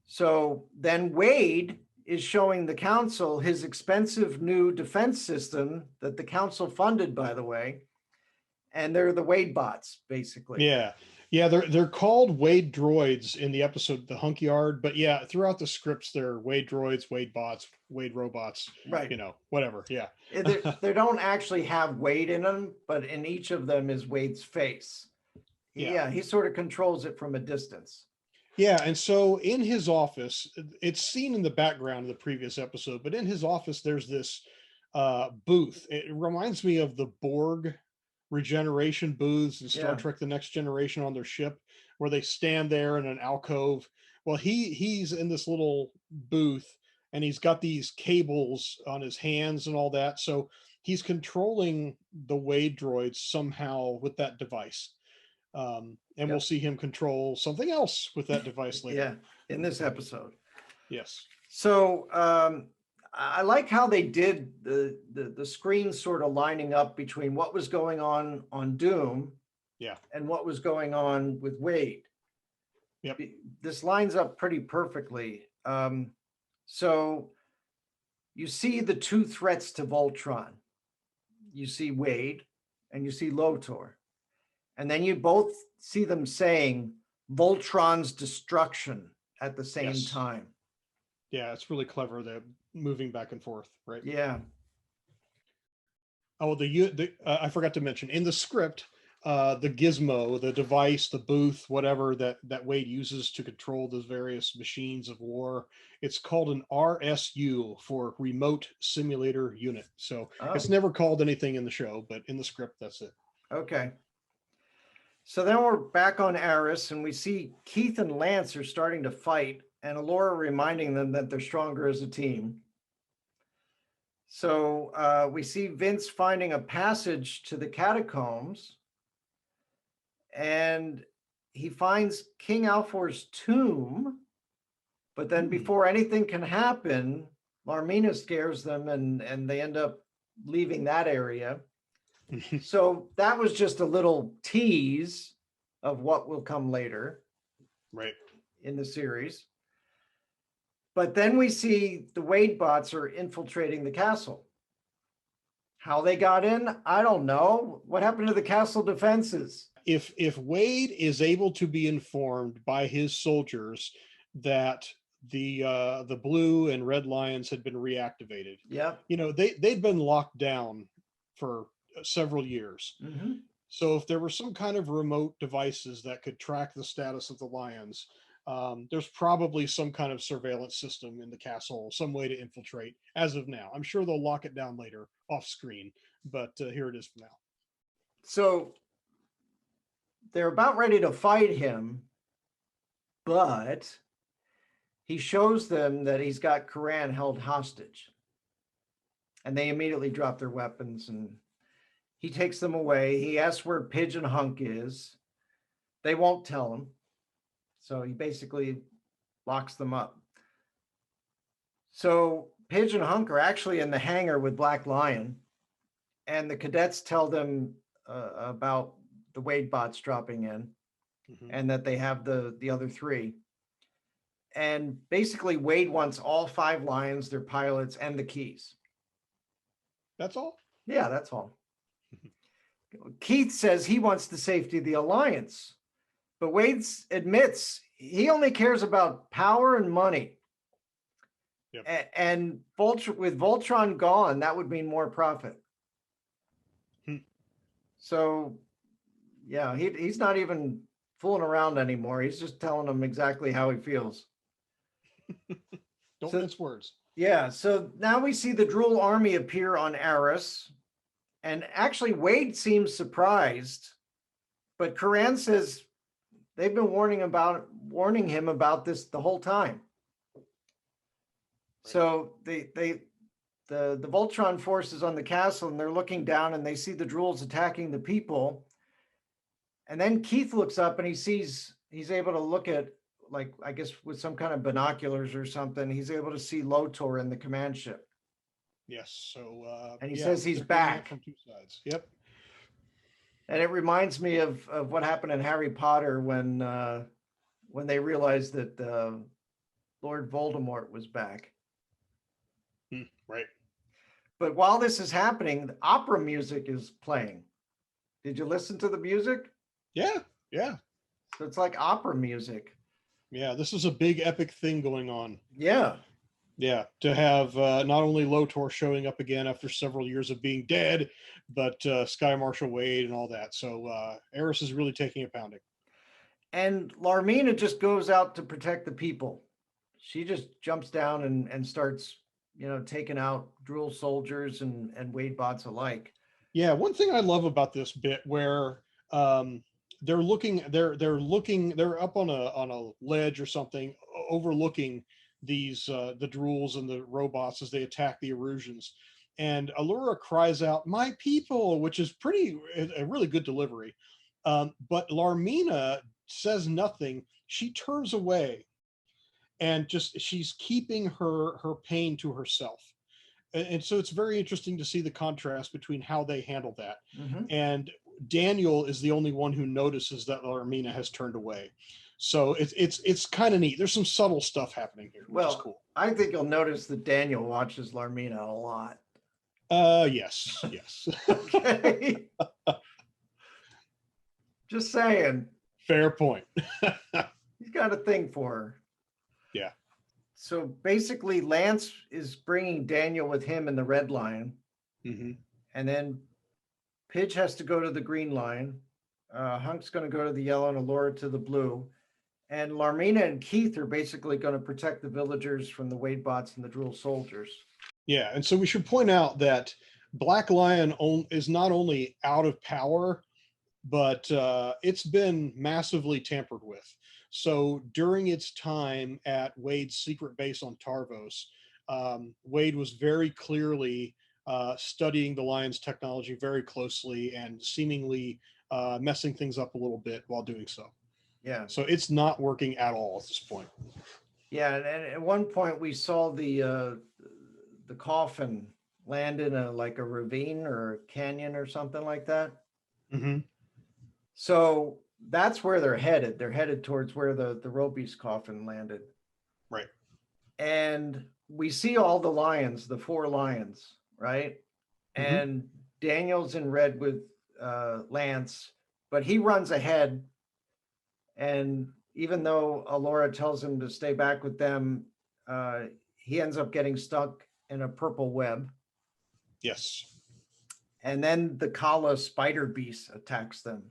So then Wade is showing the council his expensive new defense system that the council funded, by the way. And they're the Wade bots, basically. Yeah. Yeah, they're called Wade droids in the episode The Hunkyard, but yeah, throughout the scripts, they're Wade droids, Wade bots, Wade robots, right? Whatever. Yeah, they don't actually have Wade in them, but in each of them is Wade's face. Yeah, he sort of controls it from a distance. Yeah, and so in his office, it's seen in the background of the previous episode, but in his office, there's this booth. It reminds me of the Borg regeneration booths in Star Trek The Next Generation on their ship, where they stand there in an alcove. Well, he's in this little booth, and he's got these cables on his hands and all that. So he's controlling the Wade droids somehow with that device. And we'll see him control something else with that device later. Yeah, in this episode. Yes. So I like how they did the screens sort of lining up between what was going on Doom, and what was going on with Wade. Yep. This lines up pretty perfectly. So you see the two threats to Voltron. You see Wade and you see Lotor. And then you both see them saying Voltron's destruction at the same time. Yeah, it's really clever, that moving back and forth, right? Yeah. Oh, I forgot to mention in the script, the gizmo, the device, the booth, whatever that Wade uses to control the various machines of war, it's called an RSU, for Remote Simulator Unit. So it's never called anything in the show, but in the script, that's it. Okay. So then we're back on Arus, and we see Keith and Lance are starting to fight, and Alora reminding them that they're stronger as a team. So we see Vince finding a passage to the catacombs, and he finds King Alfor's tomb. But then before anything can happen, Larmina scares them and they end up leaving that area. So that was just a little tease of what will come later. Right. In the series. But then we see the Wade bots are infiltrating the castle. How they got in, I don't know. What happened to the castle defenses? If Wade is able to be informed by his soldiers that the blue and red lions had been reactivated, they'd been locked down for several years. Mm-hmm. So if there were some kind of remote devices that could track the status of the lions, there's probably some kind of surveillance system in the castle, some way to infiltrate as of now. I'm sure they'll lock it down later off screen, but here it is for now. So they're about ready to fight him, but he shows them that he's got Karan held hostage. And they immediately drop their weapons and he takes them away. He asks where Pigeon Hunk is. They won't tell him. So he basically locks them up. So Pigeon Hunk are actually in the hangar with Black Lion. And the cadets tell them about the Wade bots dropping in and that they have the other three. And basically Wade wants all 5 lions, their pilots, and the keys. That's all? Yeah, that's all. Keith says he wants the safety of the Alliance, but Wade admits he only cares about power and money. Yep. And with Voltron gone, that would mean more profit. So, yeah, he's not even fooling around anymore. He's just telling them exactly how he feels. Don't mince words. Yeah, so now we see the Drool army appear on Arus. And actually, Wade seems surprised, but Karan says they've been warning him about this the whole time. Right. So the Voltron Force is on the castle, and they're looking down, and they see the Drools attacking the people. And then Keith looks up, and he's able to look at, like, I guess with some kind of binoculars or something, he's able to see Lotor in the command ship. Yes. So and he says he's back from 2 sides. Yep. And it reminds me of what happened in Harry Potter when they realized that Lord Voldemort was back. Right. But while this is happening, the opera music is playing. Did you listen to the music? Yeah. So it's like opera music. Yeah, this is a big epic thing going on. Yeah, to have not only Lotor showing up again after several years of being dead, but Sky Marshal Wade and all that. So Arus is really taking a pounding. And Larmina just goes out to protect the people. She just jumps down and starts, taking out Drool soldiers and Wade bots alike. Yeah, one thing I love about this bit where they're up on a ledge or something overlooking these the Drools and the robots as they attack the Erusians, and Allura cries out, "My people," which is a really good delivery. But Larmina says nothing. She turns away, and she's keeping her pain to herself. And so it's very interesting to see the contrast between how they handle that. And Daniel is the only one who notices that Larmina has turned away. So it's kind of neat. There's some subtle stuff happening here, which is cool. I think you'll notice that Daniel watches Larmina a lot. Yes. Okay. Just saying. Fair point. He's got a thing for her. Yeah. So basically, Lance is bringing Daniel with him in the Red Lion. And then Pidge has to go to the Green Lion. Hunk's going to go to the Yellow and Allura to the Blue. And Larmina and Keith are basically going to protect the villagers from the Wade bots and the Drool soldiers. Yeah, and so we should point out that Black Lion is not only out of power, but it's been massively tampered with. So during its time at Wade's secret base on Tarvos, Wade was very clearly studying the Lions technology very closely and seemingly messing things up a little bit while doing so. Yeah. So it's not working at all at this point. Yeah, and at one point we saw the coffin land in a ravine or a canyon or something like that. Mm-hmm. So that's where they're headed. They're headed towards where the Roby's coffin landed. Right. And we see all the lions, the 4 lions, right? Mm-hmm. And Daniel's in red with Lance, but he runs ahead. And even though Alora tells him to stay back with them, he ends up getting stuck in a purple web. Yes. And then the Kala spider beast attacks them.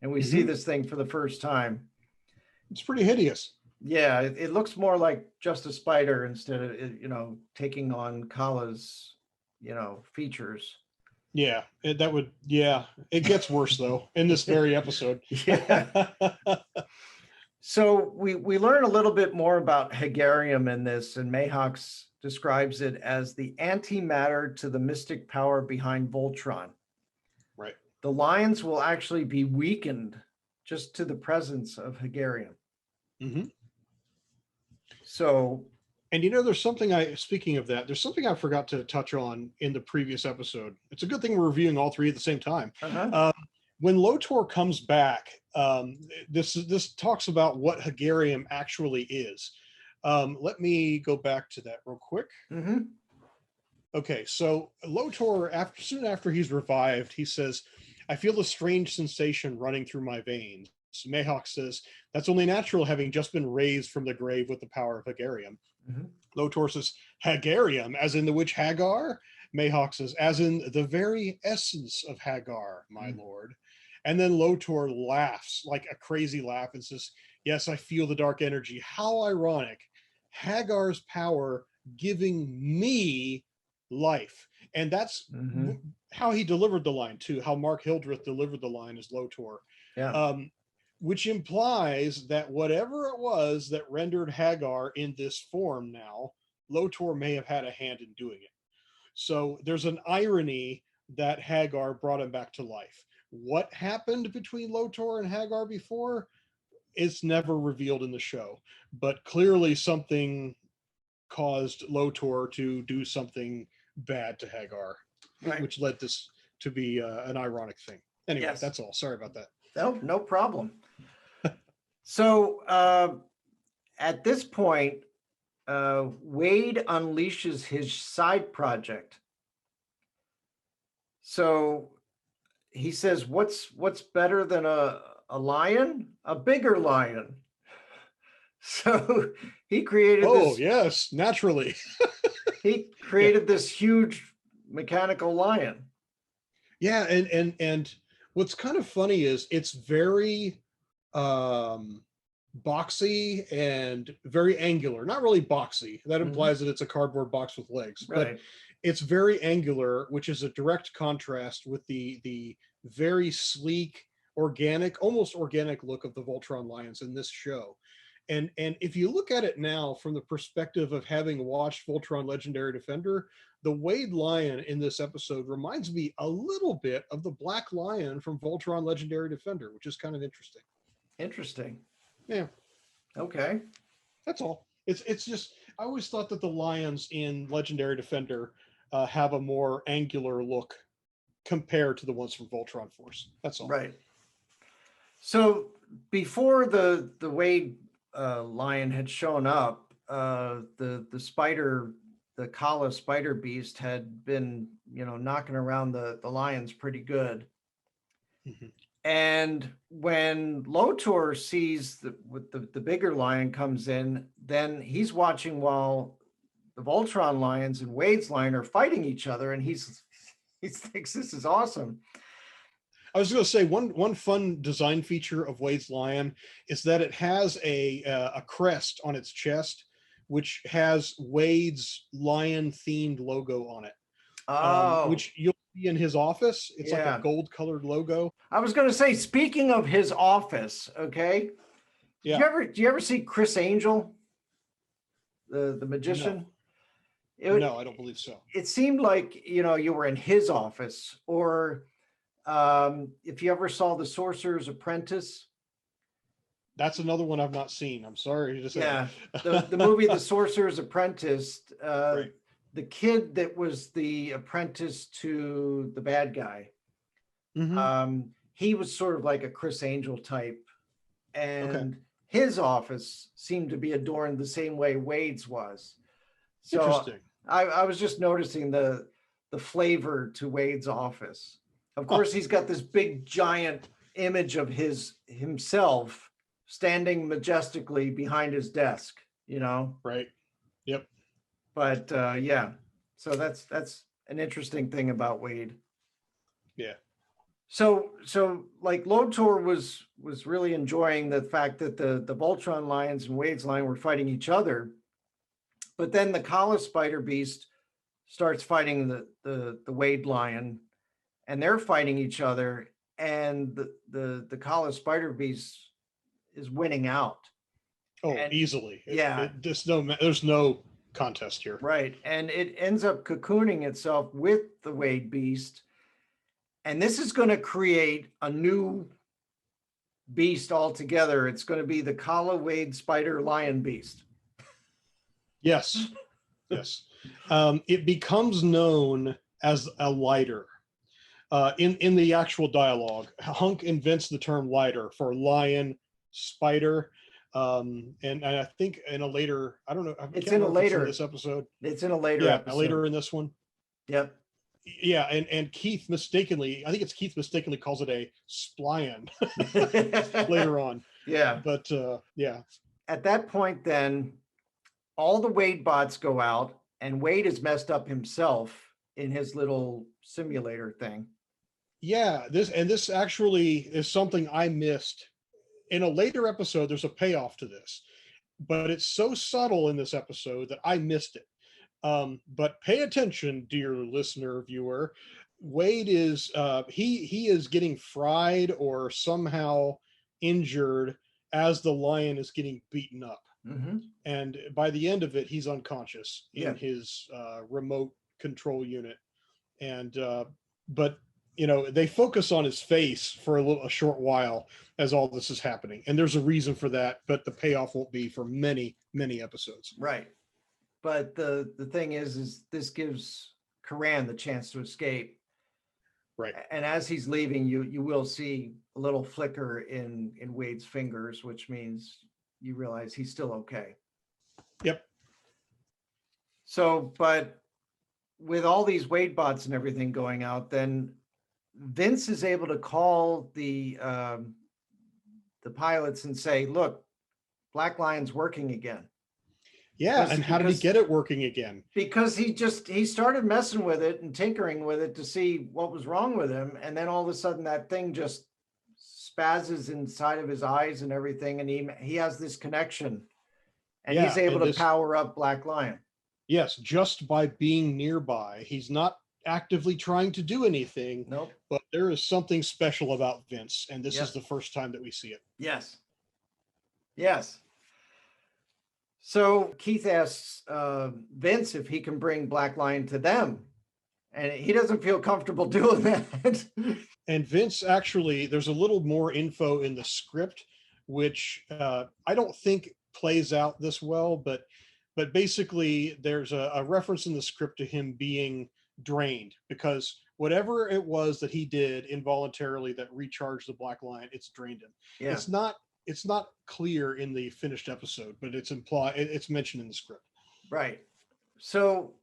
And we see this thing for the first time. It's pretty hideous. Yeah, it looks more like just a spider instead of, taking on Kala's, features. Yeah, it gets worse though in this very episode. Yeah. So we learn a little bit more about Hegarium in this, and Mayhawks describes it as the antimatter to the mystic power behind Voltron. Right. The lions will actually be weakened just to the presence of Hegarium. Mm-hmm. So, and there's something speaking of that, there's something I forgot to touch on in the previous episode. It's a good thing we're reviewing all 3 at the same time. When Lotor comes back, this talks about what Hegarium actually is. Let me go back to that real quick. Mm-hmm. Okay, so Lotor, soon after he's revived, he says, "I feel a strange sensation running through my veins." Mayhawk says, "That's only natural, having just been raised from the grave with the power of Hegarium." Mm-hmm. Lotor says, "Hegarium, as in the witch Hagar?" Mayhawk says, "As in the very essence of Hagar, my lord." And then Lotor laughs like a crazy laugh and says, "Yes, I feel the dark energy. How ironic. Hagar's power giving me life." And that's how he delivered the line too, how Mark Hildreth delivered the line as Lotor. Yeah. Which implies that whatever it was that rendered Hagar in this form now, Lotor may have had a hand in doing it. So there's an irony that Hagar brought him back to life. What happened between Lotor and Hagar before? It's never revealed in the show, but clearly something caused Lotor to do something bad to Hagar, Right. which led this to be an ironic thing. Anyway, Yes. That's all. Sorry about that. No problem. So at this point, Wade unleashes his side project. So he says, what's better than a lion? A bigger lion. So he created this. Yes, naturally. He created this huge mechanical lion. Yeah, and what's kind of funny is it's very boxy and very angular. Not really boxy. That implies that it's a cardboard box with legs. Right. But it's very angular, which is a direct contrast with the very sleek, organic, almost organic look of the Voltron lions in this show. And if you look at it now from the perspective of having watched Voltron Legendary Defender, the Wade lion in this episode reminds me a little bit of the black lion from Voltron Legendary Defender, which is kind of interesting. Interesting. Yeah. Okay. That's all. It's just, I always thought that the lions in Legendary Defender have a more angular look compared to the ones from Voltron Force. That's all. Right. So before the Wade lion had shown up, the spider, the Kala spider beast had been, knocking around the lions pretty good. Mm-hmm. And when Lotor sees the bigger lion comes in, then he's watching while the Voltron lions and Wade's lion are fighting each other, and he thinks this is awesome. I was going to say one fun design feature of Wade's lion is that it has a crest on its chest, which has Wade's lion-themed logo on it. Oh, which you'll see in his office. It's like yeah. a gold-colored logo. I was going to say, speaking of his office, okay. Yeah. Do you ever see Chris Angel, the magician? No, I don't believe so. It seemed like, you were in his office, or if you ever saw The Sorcerer's Apprentice. That's another one I've not seen. I'm sorry to say. Yeah, the movie The Sorcerer's Apprentice, Right. the kid that was the apprentice to the bad guy, he was sort of like a Chris Angel type, and his office seemed to be adorned the same way Wade's was. So Interesting. I was just noticing the flavor to Wade's office. Of course, he's got this big giant image of himself standing majestically behind his desk, Right. Yep. But yeah, so that's an interesting thing about Wade. Yeah. So like Lotor was really enjoying the fact that the Voltron lions and Wade's line were fighting each other, but then the Kala Spider Beast starts fighting the Wade lion, and they're fighting each other, and the Kala Spider Beast is winning out. Oh, easily. Yeah. There's no contest here. Right. And it ends up cocooning itself with the Wade beast. And this is going to create a new beast altogether. It's going to be the Kala Wade Spider Lion Beast. Yes. Yes. It becomes known as a lighter. In the actual dialogue, Hunk invents the term lighter for lion, spider, and I think in a later, I don't know. It's in a later this episode. It's in a later episode. Later in this one. Yep. Yeah, and Keith mistakenly, I think it's Keith mistakenly calls it a splion later on. Yeah. But yeah. At that point, then all the Wade bots go out, and Wade is messed up himself in his little simulator thing. Yeah, this actually is something I missed. In a later episode, there's a payoff to this, but it's so subtle in this episode that I missed it. But pay attention, dear listener, viewer. Wade is he is getting fried or somehow injured as the lion is getting beaten up. Mm-hmm. And by the end of it, he's unconscious in his remote control unit. And but they focus on his face for a short while as all this is happening, and there's a reason for that. But the payoff won't be for many episodes. Right. But the thing is this gives Karan the chance to escape. Right. And as he's leaving, you will see a little flicker in Wade's fingers, which means you realize he's still okay. Yep. So, but with all these Wade bots and everything going out, then Vince is able to call the pilots and say, "Look, Black Lion's working again." Yeah, and how did he get it working again? Because he started messing with it and tinkering with it to see what was wrong with him, and then all of a sudden that thing just spazzes inside of his eyes and everything, and he has this connection, and he's able to power up Black Lion. Yes, just by being nearby. He's not actively trying to do anything. Nope. But there is something special about Vince, and this is the first time that we see it. Yes. Yes. So Keith asks Vince if he can bring Black Lion to them, and he doesn't feel comfortable doing that. And Vince actually, there's a little more info in the script, which I don't think plays out this well, but basically there's a reference in the script to him being drained, because whatever it was that he did involuntarily that recharged the Black Lion, it's drained him. Yeah. It's not clear in the finished episode, but it's mentioned in the script. Right. So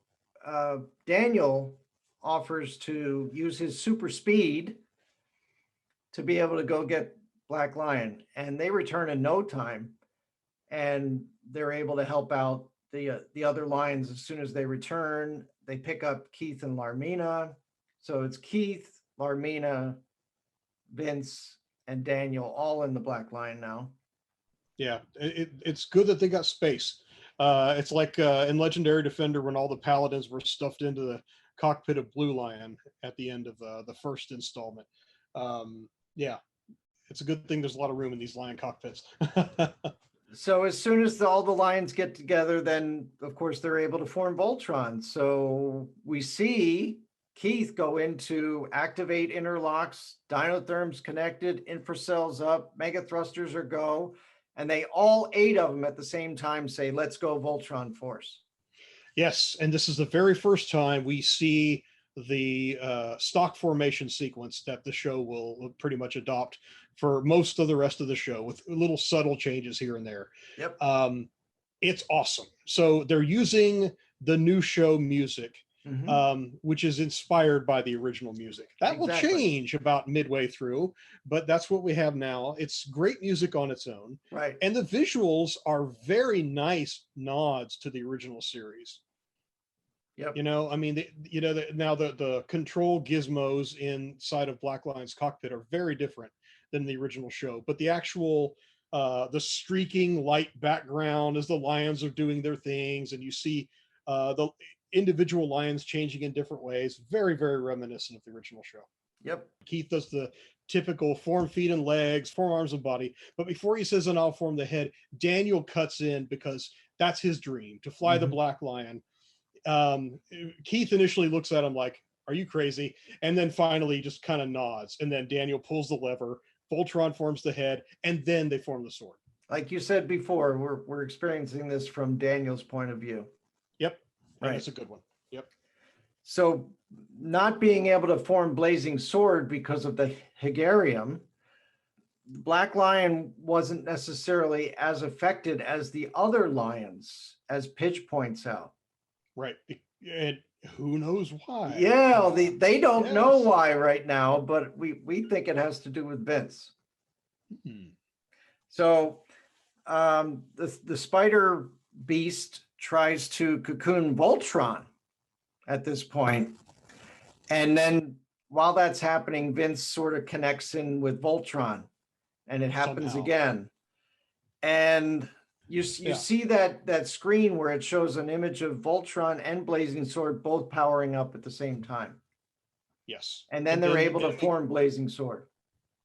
Daniel offers to use his super speed to be able to go get Black Lion, and they return in no time, and they're able to help out the other lions as soon as they return. They pick up Keith and Larmina. So it's Keith, Larmina, Vince, and Daniel all in the Black Lion now. Yeah, it's good that they got space. It's like in Legendary Defender when all the paladins were stuffed into the cockpit of Blue Lion at the end of the first installment. Yeah, it's a good thing there's a lot of room in these lion cockpits. So as soon as all the lions get together, then of course they're able to form Voltron. So we see Keith go into activate interlocks, dinotherms connected, infracells up, mega thrusters are go, and they all 8 of them at the same time say, "Let's go Voltron Force." Yes, and this is the very first time we see the stock formation sequence that the show will pretty much adopt for most of the rest of the show, with little subtle changes here and there. Yep. It's awesome. So they're using the new show music, which is inspired by the original music. That will change about midway through, but that's what we have now. It's great music on its own. Right. And the visuals are very nice nods to the original series. Yep. You know, I mean, now the control gizmos inside of Black Lion's cockpit are very different than the original show, but the actual the streaking light background as the lions are doing their things, and you see the individual lions changing in different ways, very, very reminiscent of the original show. Yep. Keith does the typical form feet and legs, form arms and body, but before he says, "And I'll form the head," Daniel cuts in because that's his dream, to fly the Black Lion. Keith initially looks at him like, "Are you crazy?" And then finally just kind of nods, and then Daniel pulls the lever, Voltron forms the head, and then they form the sword. Like you said before, we're experiencing this from Daniel's point of view. Yep. Right. That's a good one. Yep. So not being able to form Blazing Sword because of the Hegarium, Black Lion wasn't necessarily as affected as the other lions, as Pitch points out. Right. And who knows why? Yeah, they don't know why right now, but we think it has to do with Vince. So the spider beast tries to cocoon Voltron at this point. And then while that's happening, Vince sort of connects in with Voltron, and it happens again. And you see that screen where it shows an image of Voltron and Blazing Sword both powering up at the same time. Yes. And then they're able to form Blazing Sword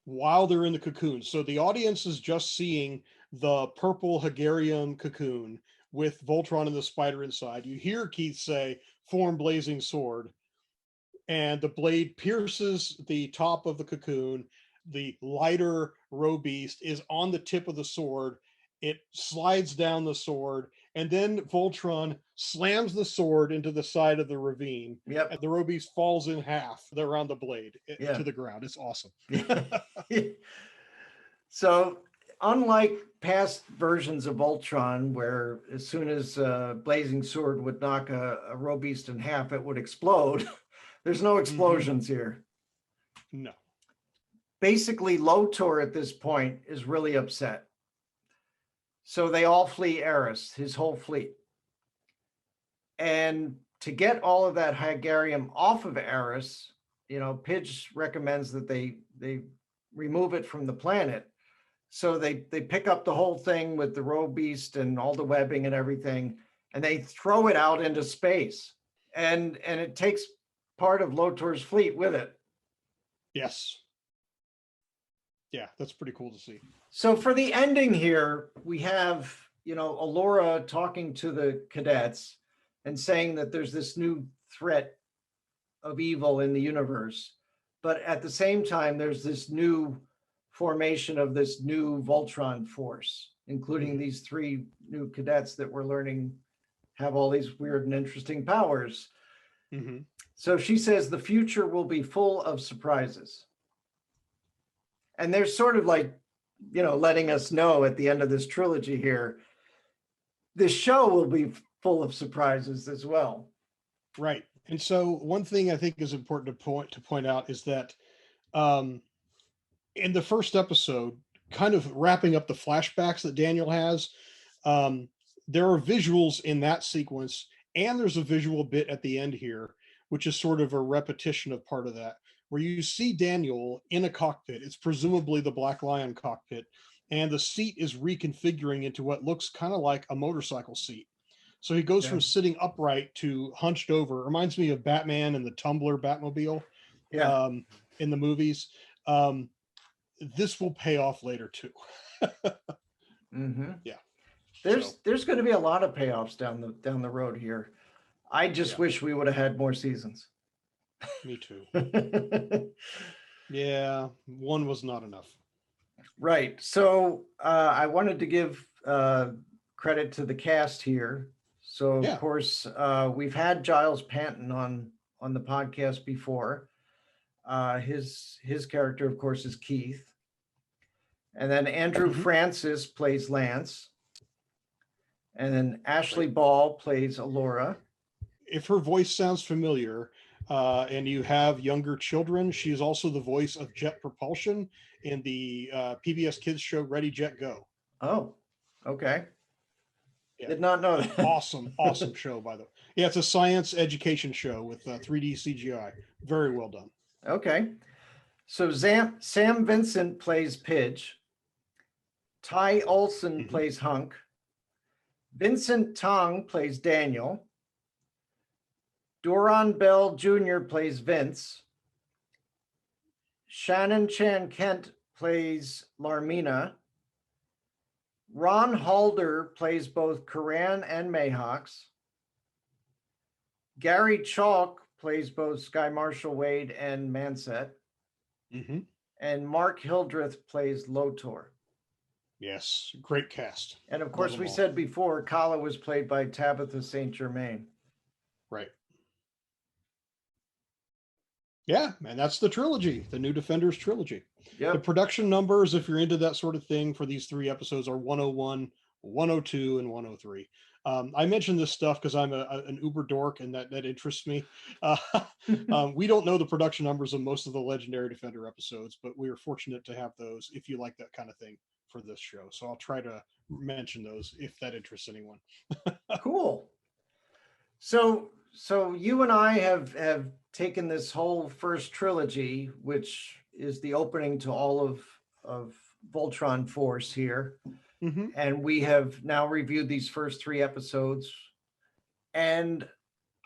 while they're in the cocoon. So the audience is just seeing the purple Hegarium cocoon with Voltron and the spider inside. You hear Keith say, "Form Blazing Sword," and the blade pierces the top of the cocoon. The lighter roe beast is on the tip of the sword. It slides down the sword, and then Voltron slams the sword into the side of the ravine. Yep. And the roe beast falls in half around the blade to the ground. It's awesome. So unlike past versions of Voltron, where as soon as Blazing Sword would knock a roe beast in half, it would explode. There's no explosions here. No. Basically, Lotor at this point is really upset. So they all flee Arus, his whole fleet. And to get all of that Hegarium off of Arus, Pidge recommends that they remove it from the planet. So they pick up the whole thing with the roe beast and all the webbing and everything, and they throw it out into space. And it takes part of Lotor's fleet with it. Yes. Yeah, that's pretty cool to see. So for the ending here, we have, Allura talking to the cadets and saying that there's this new threat of evil in the universe. But at the same time, there's this new formation of this new Voltron Force, including these 3 new cadets that we're learning have all these weird and interesting powers. So she says the future will be full of surprises. And they're sort of like, letting us know at the end of this trilogy here, this show will be full of surprises as well. Right. And so one thing I think is important to point out is that in the first episode, kind of wrapping up the flashbacks that Daniel has, there are visuals in that sequence, and there's a visual bit at the end here, which is sort of a repetition of part of that, where you see Daniel in a cockpit. It's presumably the Black Lion cockpit, and the seat is reconfiguring into what looks kind of like a motorcycle seat. So he goes from sitting upright to hunched over. It reminds me of Batman and the Tumbler Batmobile in the movies. This will pay off later too. Yeah. There's going to be a lot of payoffs down the road here. I just wish we would have had more seasons. Me too. Yeah, one was not enough. Right. So I wanted to give credit to the cast here. So of course we've had Giles Panton on the podcast before. His character, of course, is Keith. And then Andrew Francis plays Lance. And then Ashley Ball plays Alora. If her voice sounds familiar, and you have younger children, she is also the voice of Jet Propulsion in the PBS Kids show Ready, Jet, Go. Oh, okay. Yeah. Did not know that. Awesome show, by the way. Yeah, it's a science education show with 3D CGI. Very well done. Okay. So Sam Vincent plays Pidge. Ty Olson plays Hunk. Vincent Tong plays Daniel. Doron Bell Jr. plays Vince. Shannon Chan Kent plays Larmina. Ron Halder plays both Karan and Mayhawks. Gary Chalk plays both Sky Marshal Wade and Manset. And Mark Hildreth plays Lotor. Yes, great cast. And of course, we said before, Kala was played by Tabitha St. Germain. Right. Yeah, and that's the trilogy, the new Defenders Trilogy. The production numbers, if you're into that sort of thing, for these 3 episodes are 101, 102, and 103. I mentioned this stuff because I'm an uber dork, and that interests me. We don't know the production numbers of most of the Legendary Defender episodes, but we are fortunate to have those if you like that kind of thing for this show. So I'll try to mention those if that interests anyone. Cool. So you and I have taken this whole first trilogy, which is the opening to all of Voltron Force here. And we have now reviewed these first 3 episodes. And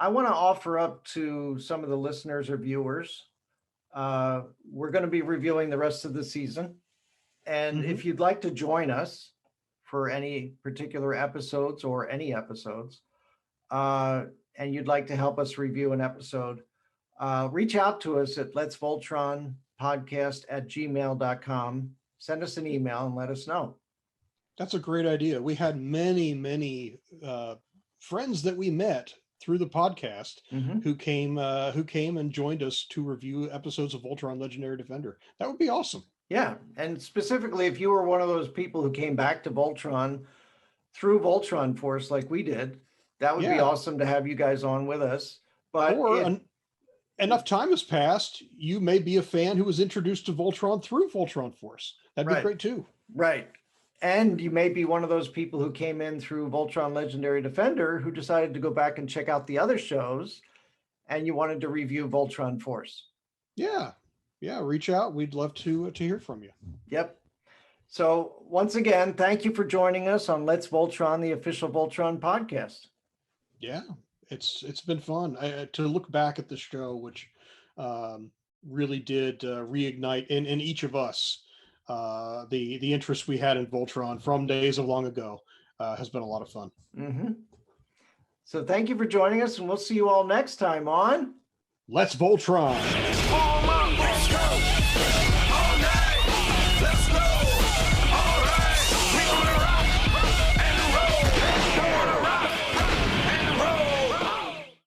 I want to offer up to some of the listeners or viewers, we're going to be reviewing the rest of the season. And if you'd like to join us for any particular episodes or any episodes, and you'd like to help us review an episode, reach out to us at letsvoltronpodcast@gmail.com. Send us an email and let us know. That's a great idea. We had many friends that we met through the podcast who came and joined us to review episodes of Voltron Legendary Defender. That would be awesome. Yeah, and specifically, if you were one of those people who came back to Voltron through Voltron Force like we did, that would be awesome to have you guys on with us. But enough time has passed, you may be a fan who was introduced to Voltron through Voltron Force. That'd be great too. Right. And you may be one of those people who came in through Voltron Legendary Defender who decided to go back and check out the other shows, and you wanted to review Voltron Force. Yeah, reach out. We'd love to hear from you. Yep. So once again, thank you for joining us on Let's Voltron, the official Voltron podcast. Yeah, it's been fun to look back at the show, which really did reignite in each of us the interest we had in Voltron from days of long ago. Has been a lot of fun. So thank you for joining us, and we'll see you all next time on Let's Voltron.